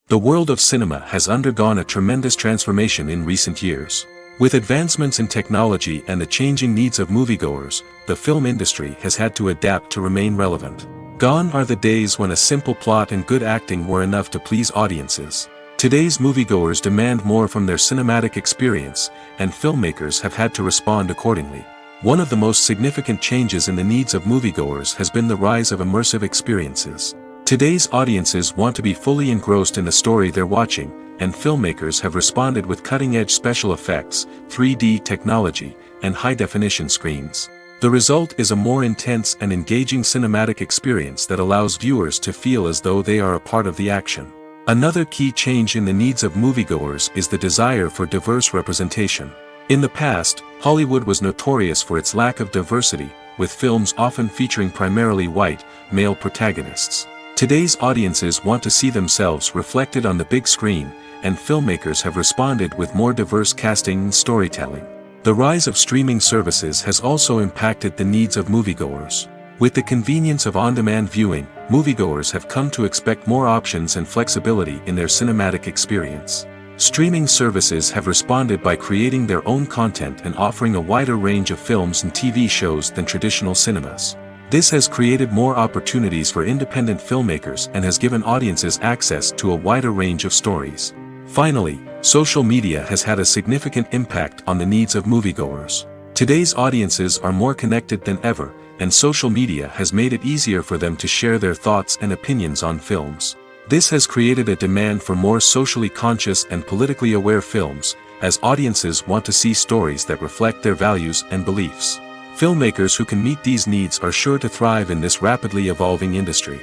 Speaker 1: The world of cinema has undergone a tremendous transformation in recent years. With advancements in technology and the changing needs of moviegoers, the film industry has had to adapt to remain relevant. Gone are the days when a simple plot and good acting were enough to please audiences. Today's moviegoers demand more from their cinematic experience, and filmmakers have had to respond accordingly. One of the most significant changes in the needs of moviegoers has been the rise of immersive experiences. Today's audiences want to be fully engrossed in the story they're watching, and filmmakers have responded with cutting-edge special effects, 3D technology, and high-definition screens. The result is a more intense and engaging cinematic experience that allows viewers to feel as though they are a part of the action. Another key change in the needs of moviegoers is the desire for diverse representation. In the past, Hollywood was notorious for its lack of diversity, with films often featuring primarily white, male protagonists. Today's audiences want to see themselves reflected on the big screen, and filmmakers have responded with more diverse casting and storytelling. The rise of streaming services has also impacted the needs of moviegoers. With the convenience of on-demand viewing, moviegoers have come to expect more options and flexibility in their cinematic experience. Streaming services have responded by creating their own content and offering a wider range of films and TV shows than traditional cinemas. This has created more opportunities for independent filmmakers and has given audiences access to a wider range of stories. Finally, social media has had a significant impact on the needs of moviegoers. Today's audiences are more connected than ever, and social media has made it easier for them to share their thoughts and opinions on films. This has created a demand for more socially conscious and politically aware films, as audiences want to see stories that reflect their values and beliefs. Filmmakers who can meet these needs are sure to thrive in this rapidly evolving industry.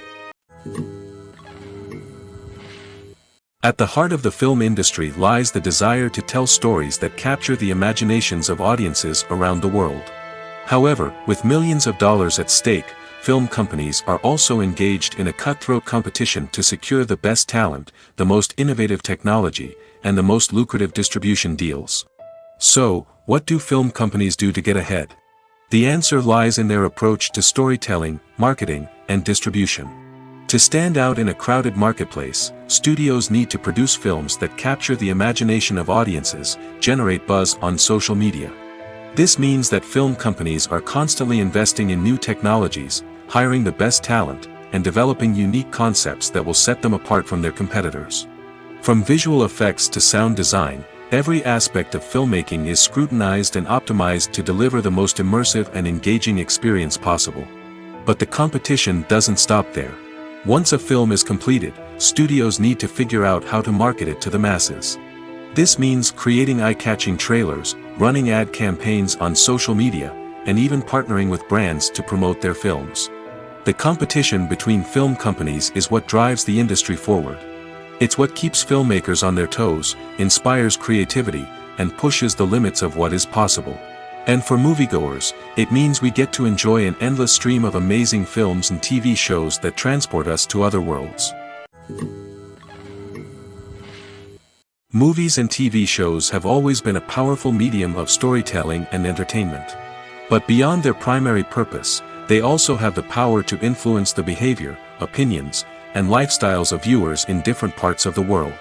Speaker 1: At the heart of the film industry lies the desire to tell stories that capture the imaginations of audiences around the world. However, with millions of dollars at stake, film companies are also engaged in a cutthroat competition to secure the best talent, the most innovative technology, and the most lucrative distribution deals. So, what do film companies do to get ahead? The answer lies in their approach to storytelling, marketing, and distribution. To stand out in a crowded marketplace, studios need to produce films that capture the imagination of audiences, generate buzz on social media. This means that film companies are constantly investing in new technologies, hiring the best talent, and developing unique concepts that will set them apart from their competitors. From visual effects to sound design, every aspect of filmmaking is scrutinized and optimized to deliver the most immersive and engaging experience possible. But the competition doesn't stop there. Once a film is completed, studios need to figure out how to market it to the masses. This means creating eye-catching trailers, running ad campaigns on social media, and even partnering with brands to promote their films. The competition between film companies is what drives the industry forward. It's what keeps filmmakers on their toes, inspires creativity, and pushes the limits of what is possible. And for moviegoers, it means we get to enjoy an endless stream of amazing films and TV shows that transport us to other worlds. Movies and TV shows have always been a powerful medium of storytelling and entertainment. But beyond their primary purpose, they also have the power to influence the behavior, opinions, and lifestyles of viewers in different parts of the world.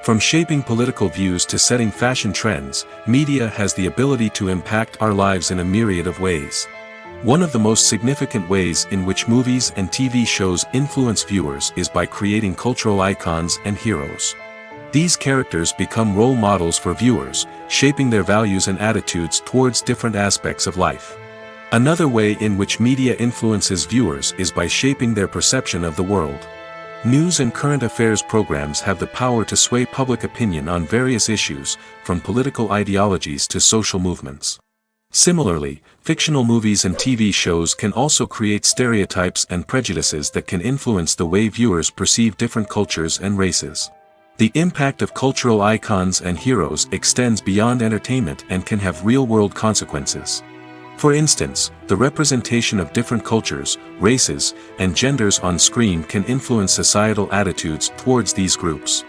Speaker 1: From shaping political views to setting fashion trends, media has the ability to impact our lives in a myriad of ways. One of the most significant ways in which movies and TV shows influence viewers is by creating cultural icons and heroes. These characters become role models for viewers, shaping their values and attitudes towards different aspects of life. Another way in which media influences viewers is by shaping their perception of the world. News and current affairs programs have the power to sway public opinion on various issues, from political ideologies to social movements. Similarly, fictional movies and TV shows can also create stereotypes and prejudices that can influence the way viewers perceive different cultures and races. The impact of cultural icons and heroes extends beyond entertainment and can have real-world consequences. For instance, the representation of different cultures, races, and genders on screen can influence societal attitudes towards these groups.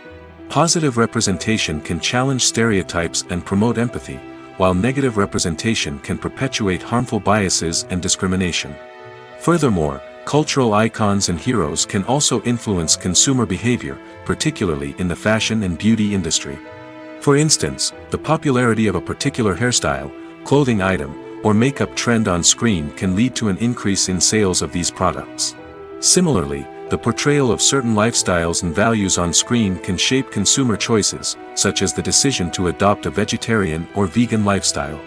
Speaker 1: Positive representation can challenge stereotypes and promote empathy, while negative representation can perpetuate harmful biases and discrimination. Furthermore, cultural icons and heroes can also influence consumer behavior, particularly in the fashion and beauty industry. For instance, the popularity of a particular hairstyle, clothing item, or makeup trend on screen can lead to an increase in sales of these products. Similarly, the portrayal of certain lifestyles and values on screen can shape consumer choices, such as the decision to adopt a vegetarian or vegan lifestyle.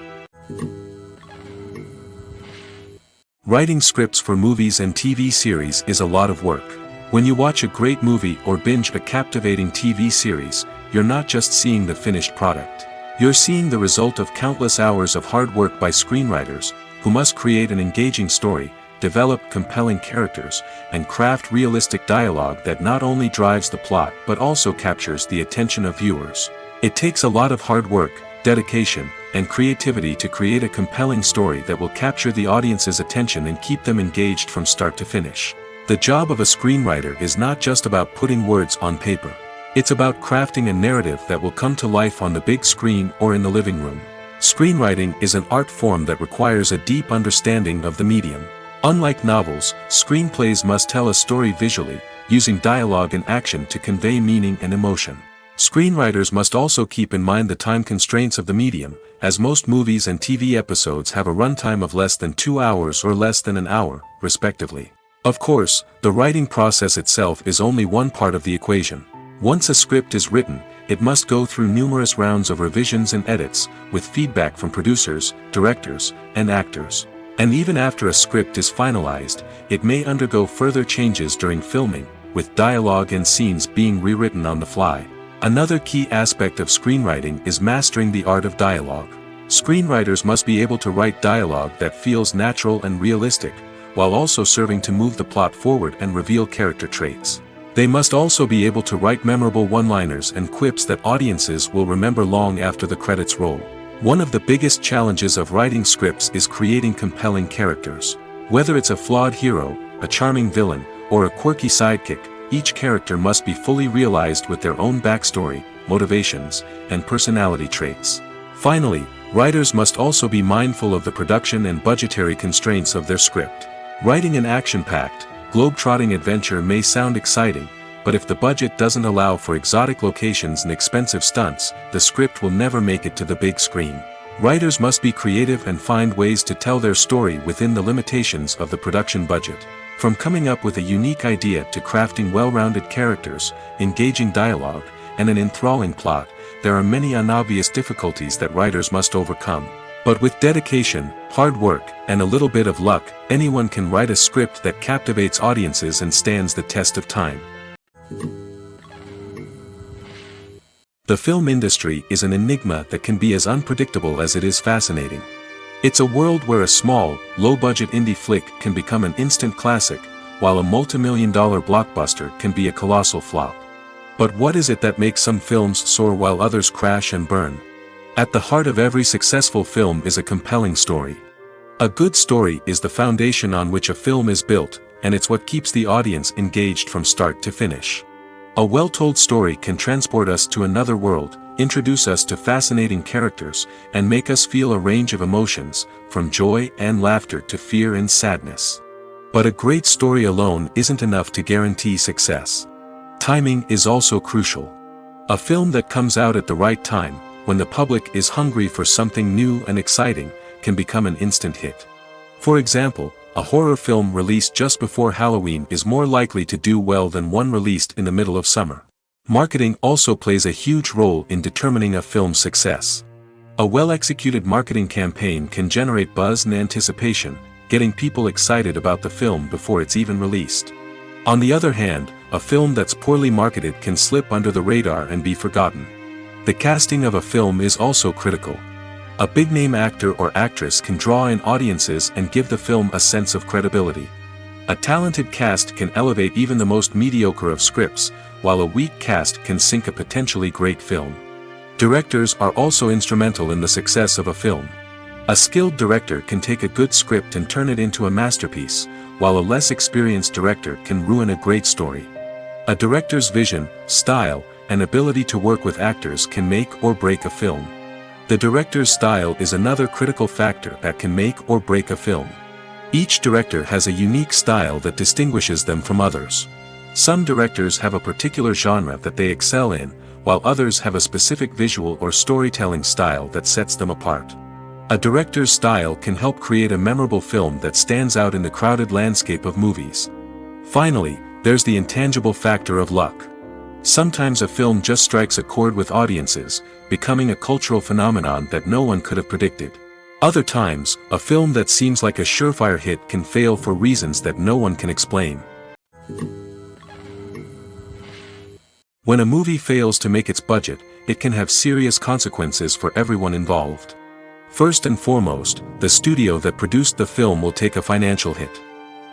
Speaker 1: Writing scripts for movies and TV series is a lot of work. When you watch a great movie or binge a captivating TV series, you're not just seeing the finished product. You're seeing the result of countless hours of hard work by screenwriters, who must create an engaging story, develop compelling characters, and craft realistic dialogue that not only drives the plot but also captures the attention of viewers. It takes a lot of hard work, dedication, and creativity to create a compelling story that will capture the audience's attention and keep them engaged from start to finish. The job of a screenwriter is not just about putting words on paper. It's about crafting a narrative that will come to life on the big screen or in the living room. Screenwriting is an art form that requires a deep understanding of the medium. Unlike novels, screenplays must tell a story visually, using dialogue and action to convey meaning and emotion. Screenwriters must also keep in mind the time constraints of the medium, as most movies and TV episodes have a runtime of less than 2 hours or less than an hour, respectively. Of course, the writing process itself is only one part of the equation. Once a script is written, it must go through numerous rounds of revisions and edits, with feedback from producers, directors, and actors. And even after a script is finalized, it may undergo further changes during filming, with dialogue and scenes being rewritten on the fly. Another key aspect of screenwriting is mastering the art of dialogue. Screenwriters must be able to write dialogue that feels natural and realistic, while also serving to move the plot forward and reveal character traits. They must also be able to write memorable one-liners and quips that audiences will remember long after the credits roll. One of the biggest challenges of writing scripts is creating compelling characters. Whether it's a flawed hero, a charming villain, or a quirky sidekick, each character must be fully realized with their own backstory, motivations, and personality traits. Finally, writers must also be mindful of the production and budgetary constraints of their script. Writing an action-packed, globe-trotting adventure may sound exciting, but if the budget doesn't allow for exotic locations and expensive stunts, the script will never make it to the big screen. Writers must be creative and find ways to tell their story within the limitations of the production budget. From coming up with a unique idea to crafting well-rounded characters, engaging dialogue, and an enthralling plot, there are many unobvious difficulties that writers must overcome. But with dedication, hard work, and a little bit of luck, anyone can write a script that captivates audiences and stands the test of time. The film industry is an enigma that can be as unpredictable as it is fascinating. It's a world where a small, low-budget indie flick can become an instant classic, while a multi-million-dollar blockbuster can be a colossal flop. But what is it that makes some films soar while others crash and burn? At the heart of every successful film is a compelling story. A good story is the foundation on which a film is built, and it's what keeps the audience engaged from start to finish. A well-told story can transport us to another world, introduce us to fascinating characters, and make us feel a range of emotions, from joy and laughter to fear and sadness. But a great story alone isn't enough to guarantee success. Timing is also crucial. A film that comes out at the right time, when the public is hungry for something new and exciting, can become an instant hit. For example, a horror film released just before Halloween is more likely to do well than one released in the middle of summer. Marketing also plays a huge role in determining a film's success. A well-executed marketing campaign can generate buzz and anticipation, getting people excited about the film before it's even released. On the other hand, a film that's poorly marketed can slip under the radar and be forgotten. The casting of a film is also critical. A big-name actor or actress can draw in audiences and give the film a sense of credibility. A talented cast can elevate even the most mediocre of scripts, while a weak cast can sink a potentially great film. Directors are also instrumental in the success of a film. A skilled director can take a good script and turn it into a masterpiece, while a less experienced director can ruin a great story. A director's vision, style, and ability to work with actors can make or break a film. The director's style is another critical factor that can make or break a film. Each director has a unique style that distinguishes them from others. Some directors have a particular genre that they excel in, while others have a specific visual or storytelling style that sets them apart. A director's style can help create a memorable film that stands out in the crowded landscape of movies. Finally, there's the intangible factor of luck. Sometimes a film just strikes a chord with audiences, becoming a cultural phenomenon that no one could have predicted. Other times, a film that seems like a surefire hit can fail for reasons that no one can explain. When a movie fails to make its budget, it can have serious consequences for everyone involved. First and foremost, the studio that produced the film will take a financial hit.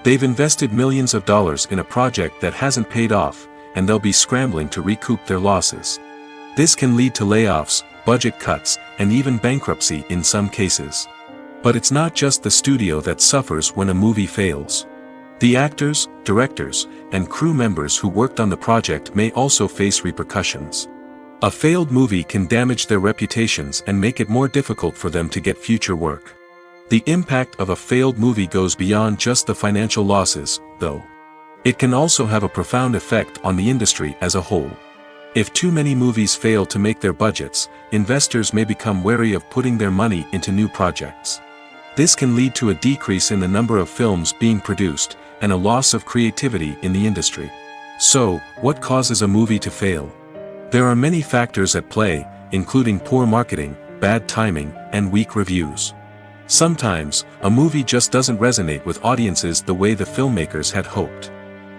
Speaker 1: They've invested millions of dollars in a project that hasn't paid off, and they'll be scrambling to recoup their losses. This can lead to layoffs, budget cuts, and even bankruptcy in some cases. But it's not just the studio that suffers when a movie fails. The actors, directors, and crew members who worked on the project may also face repercussions. A failed movie can damage their reputations and make it more difficult for them to get future work. The impact of a failed movie goes beyond just the financial losses, though. It can also have a profound effect on the industry as a whole. If too many movies fail to make their budgets, investors may become wary of putting their money into new projects. This can lead to a decrease in the number of films being produced, and a loss of creativity in the industry. So, what causes a movie to fail? There are many factors at play, including poor marketing, bad timing, and weak reviews. Sometimes, a movie just doesn't resonate with audiences the way the filmmakers had hoped.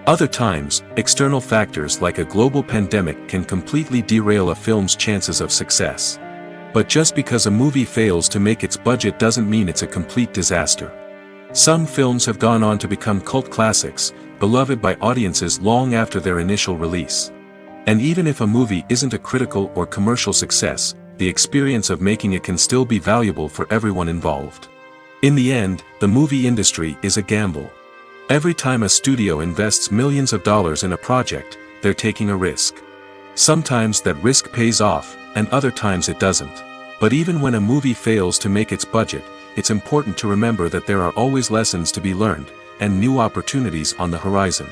Speaker 1: Other times, external factors like a global pandemic can completely derail a film's chances of success. But just because a movie fails to make its budget doesn't mean it's a complete disaster. Some films have gone on to become cult classics, beloved by audiences long after their initial release. And even if a movie isn't a critical or commercial success, the experience of making it can still be valuable for everyone involved. In the end, the movie industry is a gamble. Every time a studio invests millions of dollars in a project, they're taking a risk. Sometimes that risk pays off, and other times it doesn't. But even when a movie fails to make its budget, it's important to remember that there are always lessons to be learned, and new opportunities on the horizon.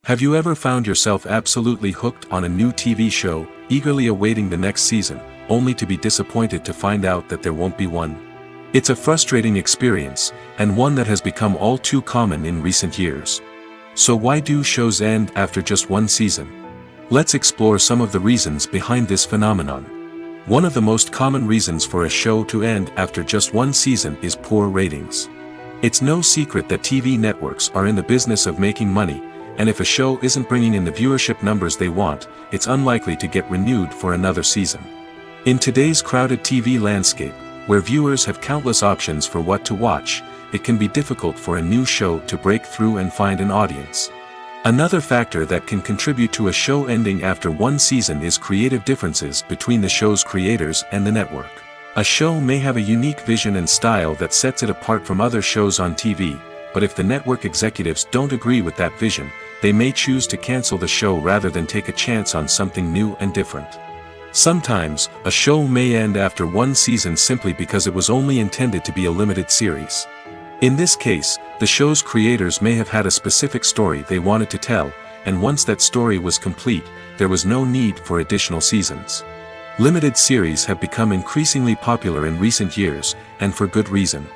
Speaker 1: Have you ever found yourself absolutely hooked on a new TV show, eagerly awaiting the next season, only to be disappointed to find out that there won't be one? It's a frustrating experience, and one that has become all too common in recent years. So why do shows end after just one season? Let's explore some of the reasons behind this phenomenon. One of the most common reasons for a show to end after just one season is poor ratings. It's no secret that TV networks are in the business of making money, and if a show isn't bringing in the viewership numbers they want, it's unlikely to get renewed for another season. In today's crowded TV landscape, where viewers have countless options for what to watch, it can be difficult for a new show to break through and find an audience. Another factor that can contribute to a show ending after one season is creative differences between the show's creators and the network. A show may have a unique vision and style that sets it apart from other shows on TV, but if the network executives don't agree with that vision, they may choose to cancel the show rather than take a chance on something new and different. Sometimes, a show may end after one season simply because it was only intended to be a limited series. In this case, the show's creators may have had a specific story they wanted to tell, and once that story was complete, there was no need for additional seasons. Limited series have become increasingly popular in recent years, and for good reason.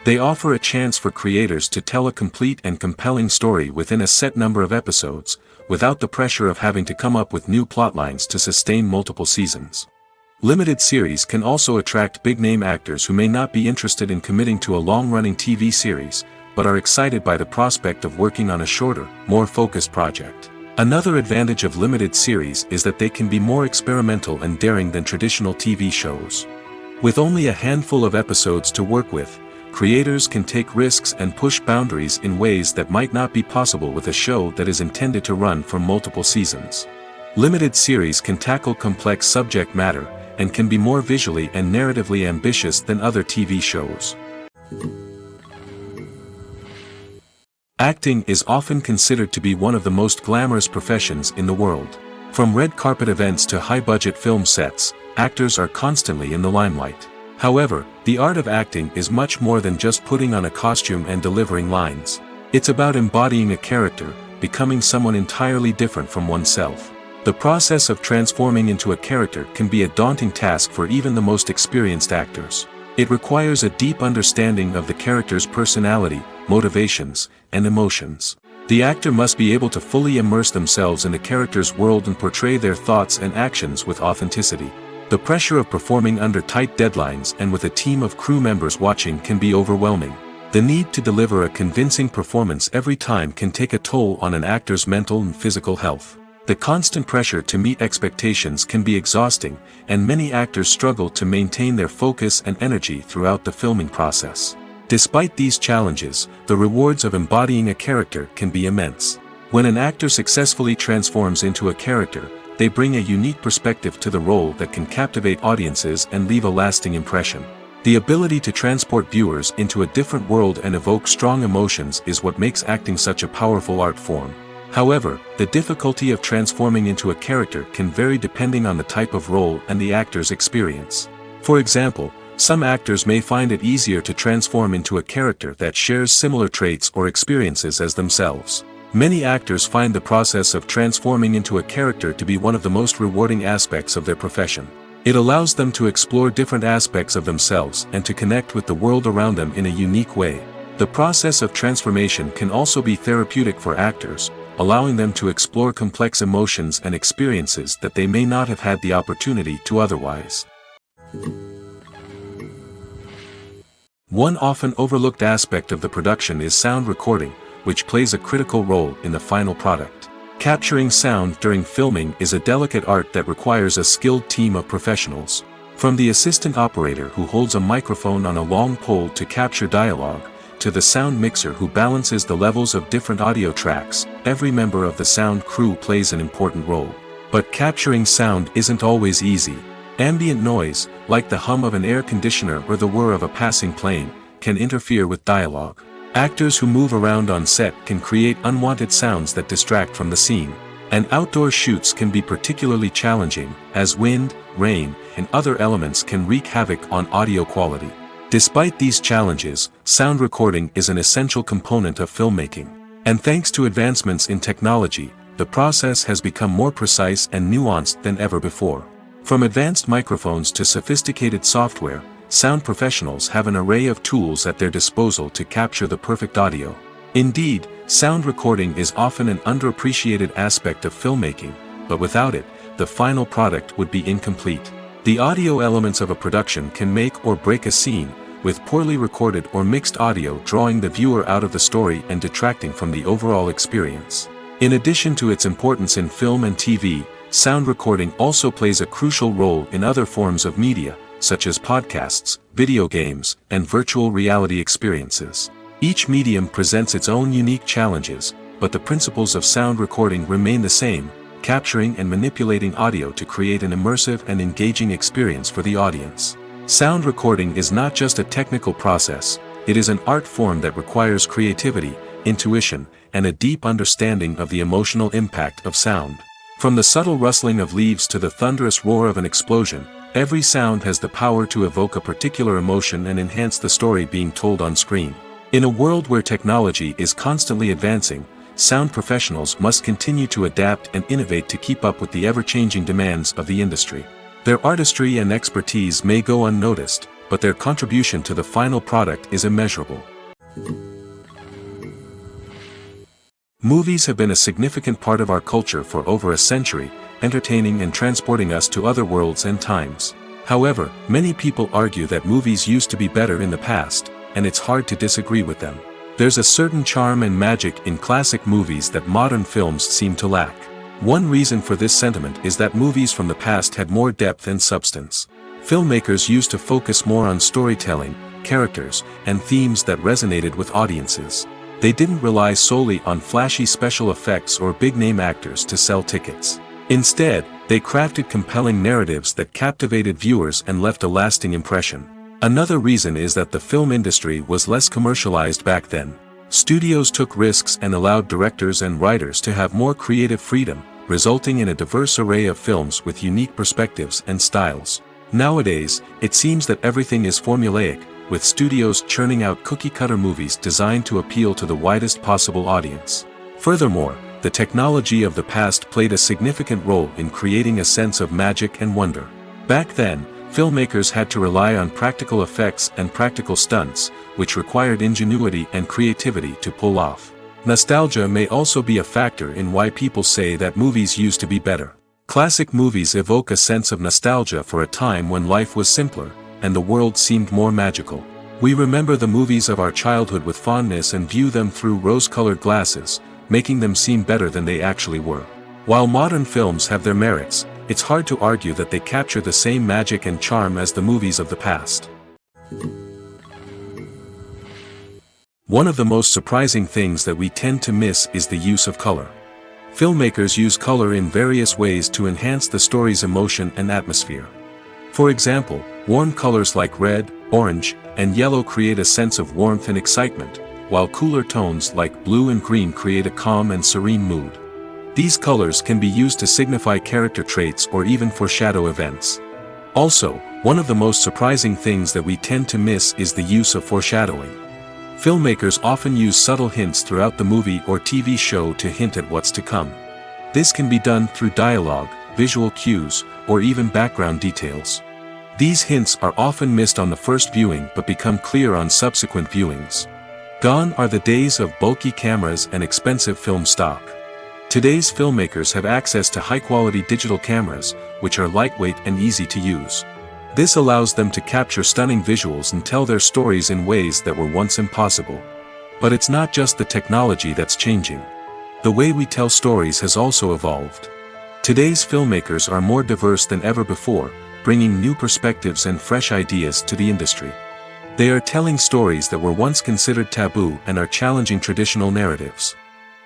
Speaker 1: They offer a chance for creators to tell a complete and compelling story within a set number of episodes, without the pressure of having to come up with new plotlines to sustain multiple seasons. Limited series can also attract big-name actors who may not be interested in committing to a long-running TV series, but are excited by the prospect of working on a shorter, more focused project. Another advantage of limited series is that they can be more experimental and daring than traditional TV shows. With only a handful of episodes to work with, creators can take risks and push boundaries in ways that might not be possible with a show that is intended to run for multiple seasons. Limited series can tackle complex subject matter, and can be more visually and narratively ambitious than other TV shows. Acting is often considered to be one of the most glamorous professions in the world. From red carpet events to high-budget film sets, actors are constantly in the limelight. However, the art of acting is much more than just putting on a costume and delivering lines. It's about embodying a character, becoming someone entirely different from oneself. The process of transforming into a character can be a daunting task for even the most experienced actors. It requires a deep understanding of the character's personality, motivations, and emotions. The actor must be able to fully immerse themselves in the character's world and portray their thoughts and actions with authenticity. The pressure of performing under tight deadlines and with a team of crew members watching can be overwhelming. The need to deliver a convincing performance every time can take a toll on an actor's mental and physical health. The constant pressure to meet expectations can be exhausting, and many actors struggle to maintain their focus and energy throughout the filming process. Despite these challenges, the rewards of embodying a character can be immense. When an actor successfully transforms into a character, they bring a unique perspective to the role that can captivate audiences and leave a lasting impression. The ability to transport viewers into a different world and evoke strong emotions is what makes acting such a powerful art form. However, the difficulty of transforming into a character can vary depending on the type of role and the actor's experience. For example, some actors may find it easier to transform into a character that shares similar traits or experiences as themselves. Many actors find the process of transforming into a character to be one of the most rewarding aspects of their profession. It allows them to explore different aspects of themselves and to connect with the world around them in a unique way. The process of transformation can also be therapeutic for actors, allowing them to explore complex emotions and experiences that they may not have had the opportunity to otherwise. One often overlooked aspect of the production is sound recording, which plays a critical role in the final product. Capturing sound during filming is a delicate art that requires a skilled team of professionals. From the assistant operator who holds a microphone on a long pole to capture dialogue, to the sound mixer who balances the levels of different audio tracks, every member of the sound crew plays an important role. But capturing sound isn't always easy. Ambient noise, like the hum of an air conditioner or the whir of a passing plane, can interfere with dialogue. Actors who move around on set can create unwanted sounds that distract from the scene. And outdoor shoots can be particularly challenging, as wind, rain, and other elements can wreak havoc on audio quality. Despite these challenges, sound recording is an essential component of filmmaking. And thanks to advancements in technology, the process has become more precise and nuanced than ever before. From advanced microphones to sophisticated software, sound professionals have an array of tools at their disposal to capture the perfect audio. Indeed, sound recording is often an underappreciated aspect of filmmaking, but without it, the final product would be incomplete. The audio elements of a production can make or break a scene, with poorly recorded or mixed audio drawing the viewer out of the story and detracting from the overall experience. In addition to its importance in film and TV, sound recording also plays a crucial role in other forms of media, such as podcasts, video games, and virtual reality experiences. Each medium presents its own unique challenges, but the principles of sound recording remain the same, capturing and manipulating audio to create an immersive and engaging experience for the audience. Sound recording is not just a technical process, it is an art form that requires creativity, intuition, and a deep understanding of the emotional impact of sound. From the subtle rustling of leaves to the thunderous roar of an explosion, every sound has the power to evoke a particular emotion and enhance the story being told on screen. In a world where technology is constantly advancing, sound professionals must continue to adapt and innovate to keep up with the ever-changing demands of the industry. Their artistry and expertise may go unnoticed, but their contribution to the final product is immeasurable. Movies have been a significant part of our culture for over a century, entertaining and transporting us to other worlds and times. However, many people argue that movies used to be better in the past, and it's hard to disagree with them. There's a certain charm and magic in classic movies that modern films seem to lack. One reason for this sentiment is that movies from the past had more depth and substance. Filmmakers used to focus more on storytelling, characters, and themes that resonated with audiences. They didn't rely solely on flashy special effects or big-name actors to sell tickets. Instead, they crafted compelling narratives that captivated viewers and left a lasting impression. Another reason is that the film industry was less commercialized back then. Studios took risks and allowed directors and writers to have more creative freedom, resulting in a diverse array of films with unique perspectives and styles. Nowadays, it seems that everything is formulaic, with studios churning out cookie-cutter movies designed to appeal to the widest possible audience. Furthermore, the technology of the past played a significant role in creating a sense of magic and wonder. Back then, filmmakers had to rely on practical effects and practical stunts, which required ingenuity and creativity to pull off. Nostalgia may also be a factor in why people say that movies used to be better. Classic movies evoke a sense of nostalgia for a time when life was simpler, and the world seemed more magical. We remember the movies of our childhood with fondness and view them through rose-colored glasses, making them seem better than they actually were. While modern films have their merits, it's hard to argue that they capture the same magic and charm as the movies of the past. One of the most surprising things that we tend to miss is the use of color. Filmmakers use color in various ways to enhance the story's emotion and atmosphere. For example, warm colors like red, orange, and yellow create a sense of warmth and excitement, while cooler tones like blue and green create a calm and serene mood. These colors can be used to signify character traits or even foreshadow events. Also, one of the most surprising things that we tend to miss is the use of foreshadowing. Filmmakers often use subtle hints throughout the movie or TV show to hint at what's to come. This can be done through dialogue, visual cues, or even background details. These hints are often missed on the first viewing but become clear on subsequent viewings. Gone are the days of bulky cameras and expensive film stock. Today's filmmakers have access to high-quality digital cameras, which are lightweight and easy to use. This allows them to capture stunning visuals and tell their stories in ways that were once impossible. But it's not just the technology that's changing. The way we tell stories has also evolved. Today's filmmakers are more diverse than ever before, bringing new perspectives and fresh ideas to the industry. They are telling stories that were once considered taboo and are challenging traditional narratives.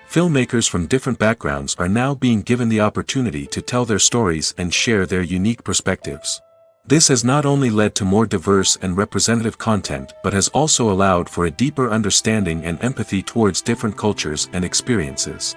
Speaker 1: Filmmakers from different backgrounds are now being given the opportunity to tell their stories and share their unique perspectives. This has not only led to more diverse and representative content but has also allowed for a deeper understanding and empathy towards different cultures and experiences.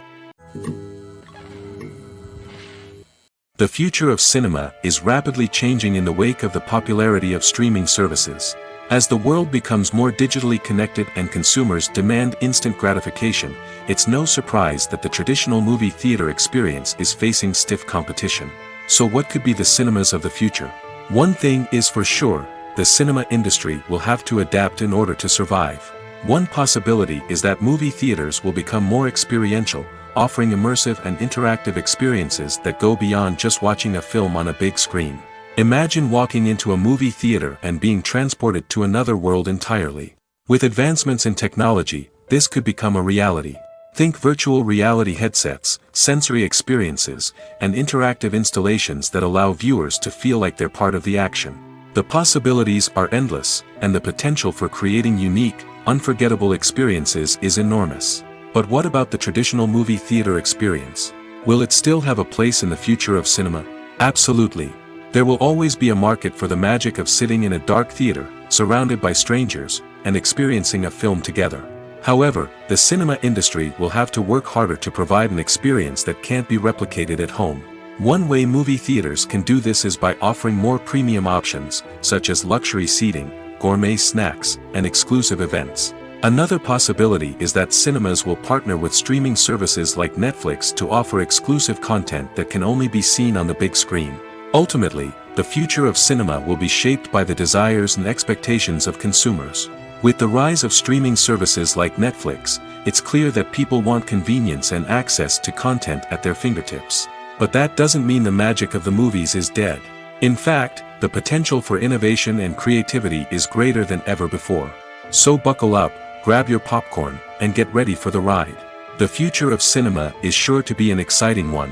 Speaker 1: The future of cinema is rapidly changing in the wake of the popularity of streaming services. As the world becomes more digitally connected and consumers demand instant gratification, it's no surprise that the traditional movie theater experience is facing stiff competition. So what could be the cinemas of the future? One thing is for sure, the cinema industry will have to adapt in order to survive. One possibility is that movie theaters will become more experiential, offering immersive and interactive experiences that go beyond just watching a film on a big screen. Imagine walking into a movie theater and being transported to another world entirely. With advancements in technology, this could become a reality. Think virtual reality headsets, sensory experiences, and interactive installations that allow viewers to feel like they're part of the action. The possibilities are endless, and the potential for creating unique, unforgettable experiences is enormous. But what about the traditional movie theater experience? Will it still have a place in the future of cinema? Absolutely. There will always be a market for the magic of sitting in a dark theater, surrounded by strangers, and experiencing a film together. However, the cinema industry will have to work harder to provide an experience that can't be replicated at home. One way movie theaters can do this is by offering more premium options, such as luxury seating, gourmet snacks, and exclusive events. Another possibility is that cinemas will partner with streaming services like Netflix to offer exclusive content that can only be seen on the big screen. Ultimately, the future of cinema will be shaped by the desires and expectations of consumers. With the rise of streaming services like Netflix, it's clear that people want convenience and access to content at their fingertips. But that doesn't mean the magic of the movies is dead. In fact, the potential for innovation and creativity is greater than ever before. So buckle up, grab your popcorn, and get ready for the ride. The future of cinema is sure to be an exciting one.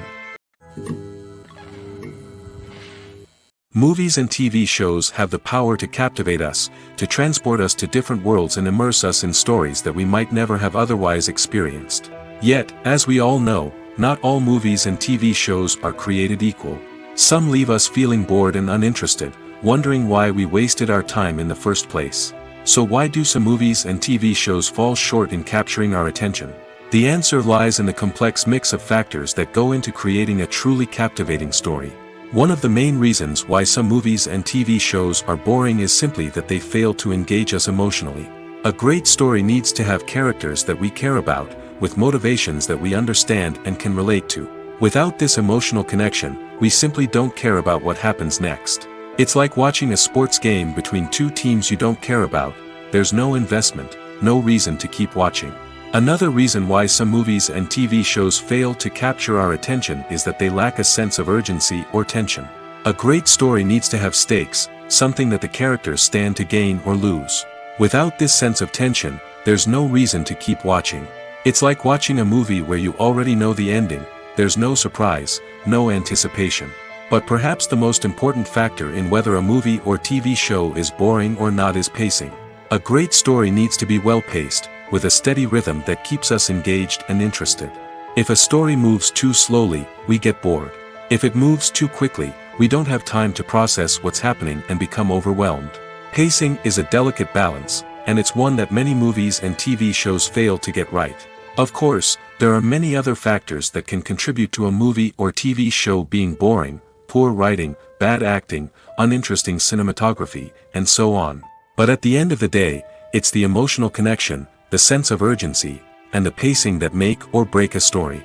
Speaker 1: Movies and TV shows have the power to captivate us, to transport us to different worlds and immerse us in stories that we might never have otherwise experienced. Yet, as we all know, not all movies and TV shows are created equal. Some leave us feeling bored and uninterested, wondering why we wasted our time in the first place. So why do some movies and TV shows fall short in capturing our attention? The answer lies in the complex mix of factors that go into creating a truly captivating story. One of the main reasons why some movies and TV shows are boring is simply that they fail to engage us emotionally. A great story needs to have characters that we care about, with motivations that we understand and can relate to. Without this emotional connection, we simply don't care about what happens next. It's like watching a sports game between two teams you don't care about. There's no investment, no reason to keep watching. Another reason why some movies and TV shows fail to capture our attention is that they lack a sense of urgency or tension. A great story needs to have stakes, something that the characters stand to gain or lose. Without this sense of tension, there's no reason to keep watching. It's like watching a movie where you already know the ending, there's no surprise, no anticipation. But perhaps the most important factor in whether a movie or TV show is boring or not is pacing. A great story needs to be well-paced, with a steady rhythm that keeps us engaged and interested. If a story moves too slowly, we get bored. If it moves too quickly, we don't have time to process what's happening and become overwhelmed. Pacing is a delicate balance, and it's one that many movies and TV shows fail to get right. Of course, there are many other factors that can contribute to a movie or TV show being boring: poor writing, bad acting, uninteresting cinematography, and so on. But at the end of the day, it's the emotional connection, the sense of urgency, and the pacing that make or break a story.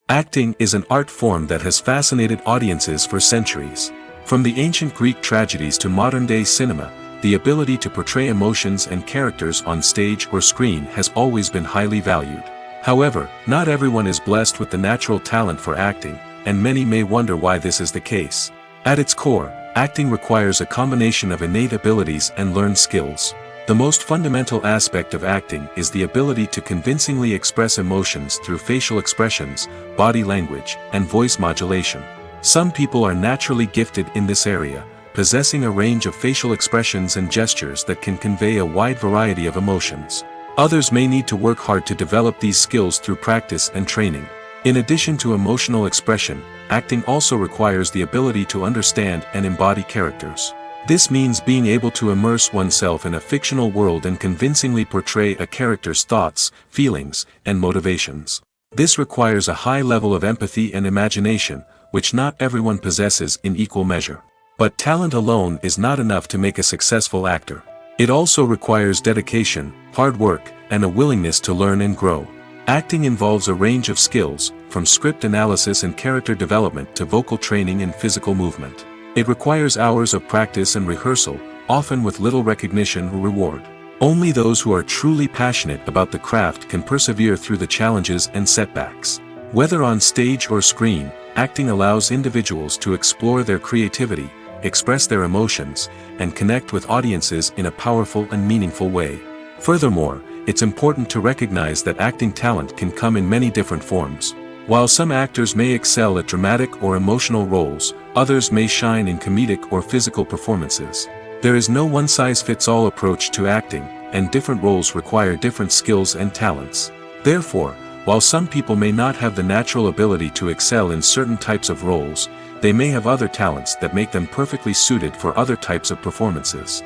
Speaker 1: Acting is an art form that has fascinated audiences for centuries. From the ancient Greek tragedies to modern-day cinema, the ability to portray emotions and characters on stage or screen has always been highly valued. However, not everyone is blessed with the natural talent for acting, and many may wonder why this is the case. At its core, acting requires a combination of innate abilities and learned skills. The most fundamental aspect of acting is the ability to convincingly express emotions through facial expressions, body language, and voice modulation. Some people are naturally gifted in this area, possessing a range of facial expressions and gestures that can convey a wide variety of emotions. Others may need to work hard to develop these skills through practice and training. In addition to emotional expression, acting also requires the ability to understand and embody characters. This means being able to immerse oneself in a fictional world and convincingly portray a character's thoughts, feelings, and motivations. This requires a high level of empathy and imagination, which not everyone possesses in equal measure. But talent alone is not enough to make a successful actor. It also requires dedication, hard work, and a willingness to learn and grow. Acting involves a range of skills, from script analysis and character development to vocal training and physical movement. It requires hours of practice and rehearsal, often with little recognition or reward. Only those who are truly passionate about the craft can persevere through the challenges and setbacks. Whether on stage or screen, acting allows individuals to explore their creativity, express their emotions, and connect with audiences in a powerful and meaningful way. Furthermore, it's important to recognize that acting talent can come in many different forms. While some actors may excel at dramatic or emotional roles, others may shine in comedic or physical performances. There is no one-size-fits-all approach to acting, and different roles require different skills and talents. Therefore, while some people may not have the natural ability to excel in certain types of roles, they may have other talents that make them perfectly suited for other types of performances.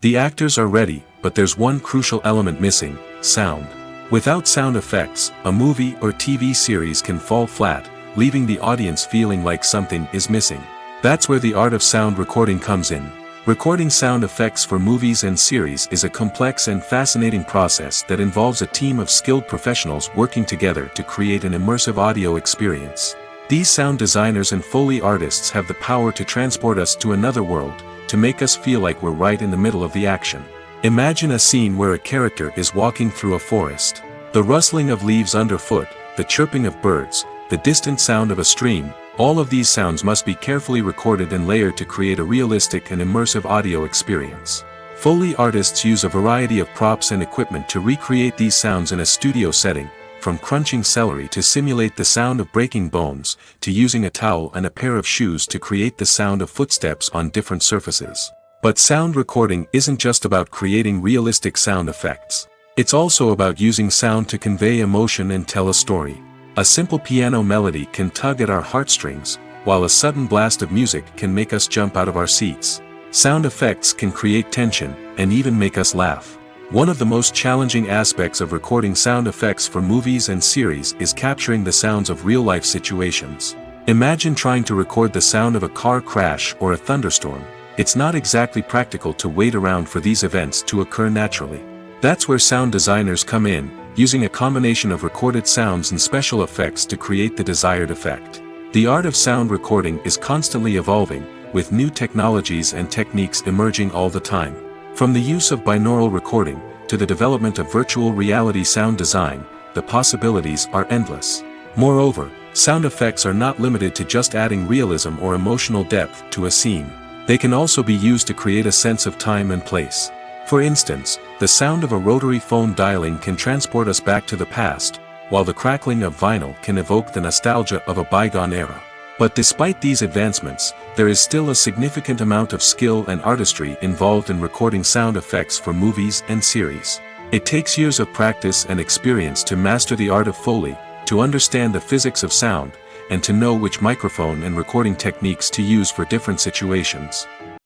Speaker 1: The actors are ready, but there's one crucial element missing: sound. Without sound effects, a movie or TV series can fall flat, leaving the audience feeling like something is missing. That's where the art of sound recording comes in. Recording sound effects for movies and series is a complex and fascinating process that involves a team of skilled professionals working together to create an immersive audio experience. These sound designers and Foley artists have the power to transport us to another world, to make us feel like we're right in the middle of the action. Imagine a scene where a character is walking through a forest. The rustling of leaves underfoot, the chirping of birds, the distant sound of a stream, all of these sounds must be carefully recorded and layered to create a realistic and immersive audio experience. Foley artists use a variety of props and equipment to recreate these sounds in a studio setting, from crunching celery to simulate the sound of breaking bones, to using a towel and a pair of shoes to create the sound of footsteps on different surfaces. But sound recording isn't just about creating realistic sound effects. It's also about using sound to convey emotion and tell a story. A simple piano melody can tug at our heartstrings, while a sudden blast of music can make us jump out of our seats. Sound effects can create tension, and even make us laugh. One of the most challenging aspects of recording sound effects for movies and series is capturing the sounds of real-life situations. Imagine trying to record the sound of a car crash or a thunderstorm. It's not exactly practical to wait around for these events to occur naturally. That's where sound designers come in, using a combination of recorded sounds and special effects to create the desired effect. The art of sound recording is constantly evolving, with new technologies and techniques emerging all the time. From the use of binaural recording, to the development of virtual reality sound design, the possibilities are endless. Moreover, sound effects are not limited to just adding realism or emotional depth to a scene. They can also be used to create a sense of time and place. For instance, the sound of a rotary phone dialing can transport us back to the past, while the crackling of vinyl can evoke the nostalgia of a bygone era. But despite these advancements, there is still a significant amount of skill and artistry involved in recording sound effects for movies and series. It takes years of practice and experience to master the art of Foley, to understand the physics of sound, and to know which microphone and recording techniques to use for different situations.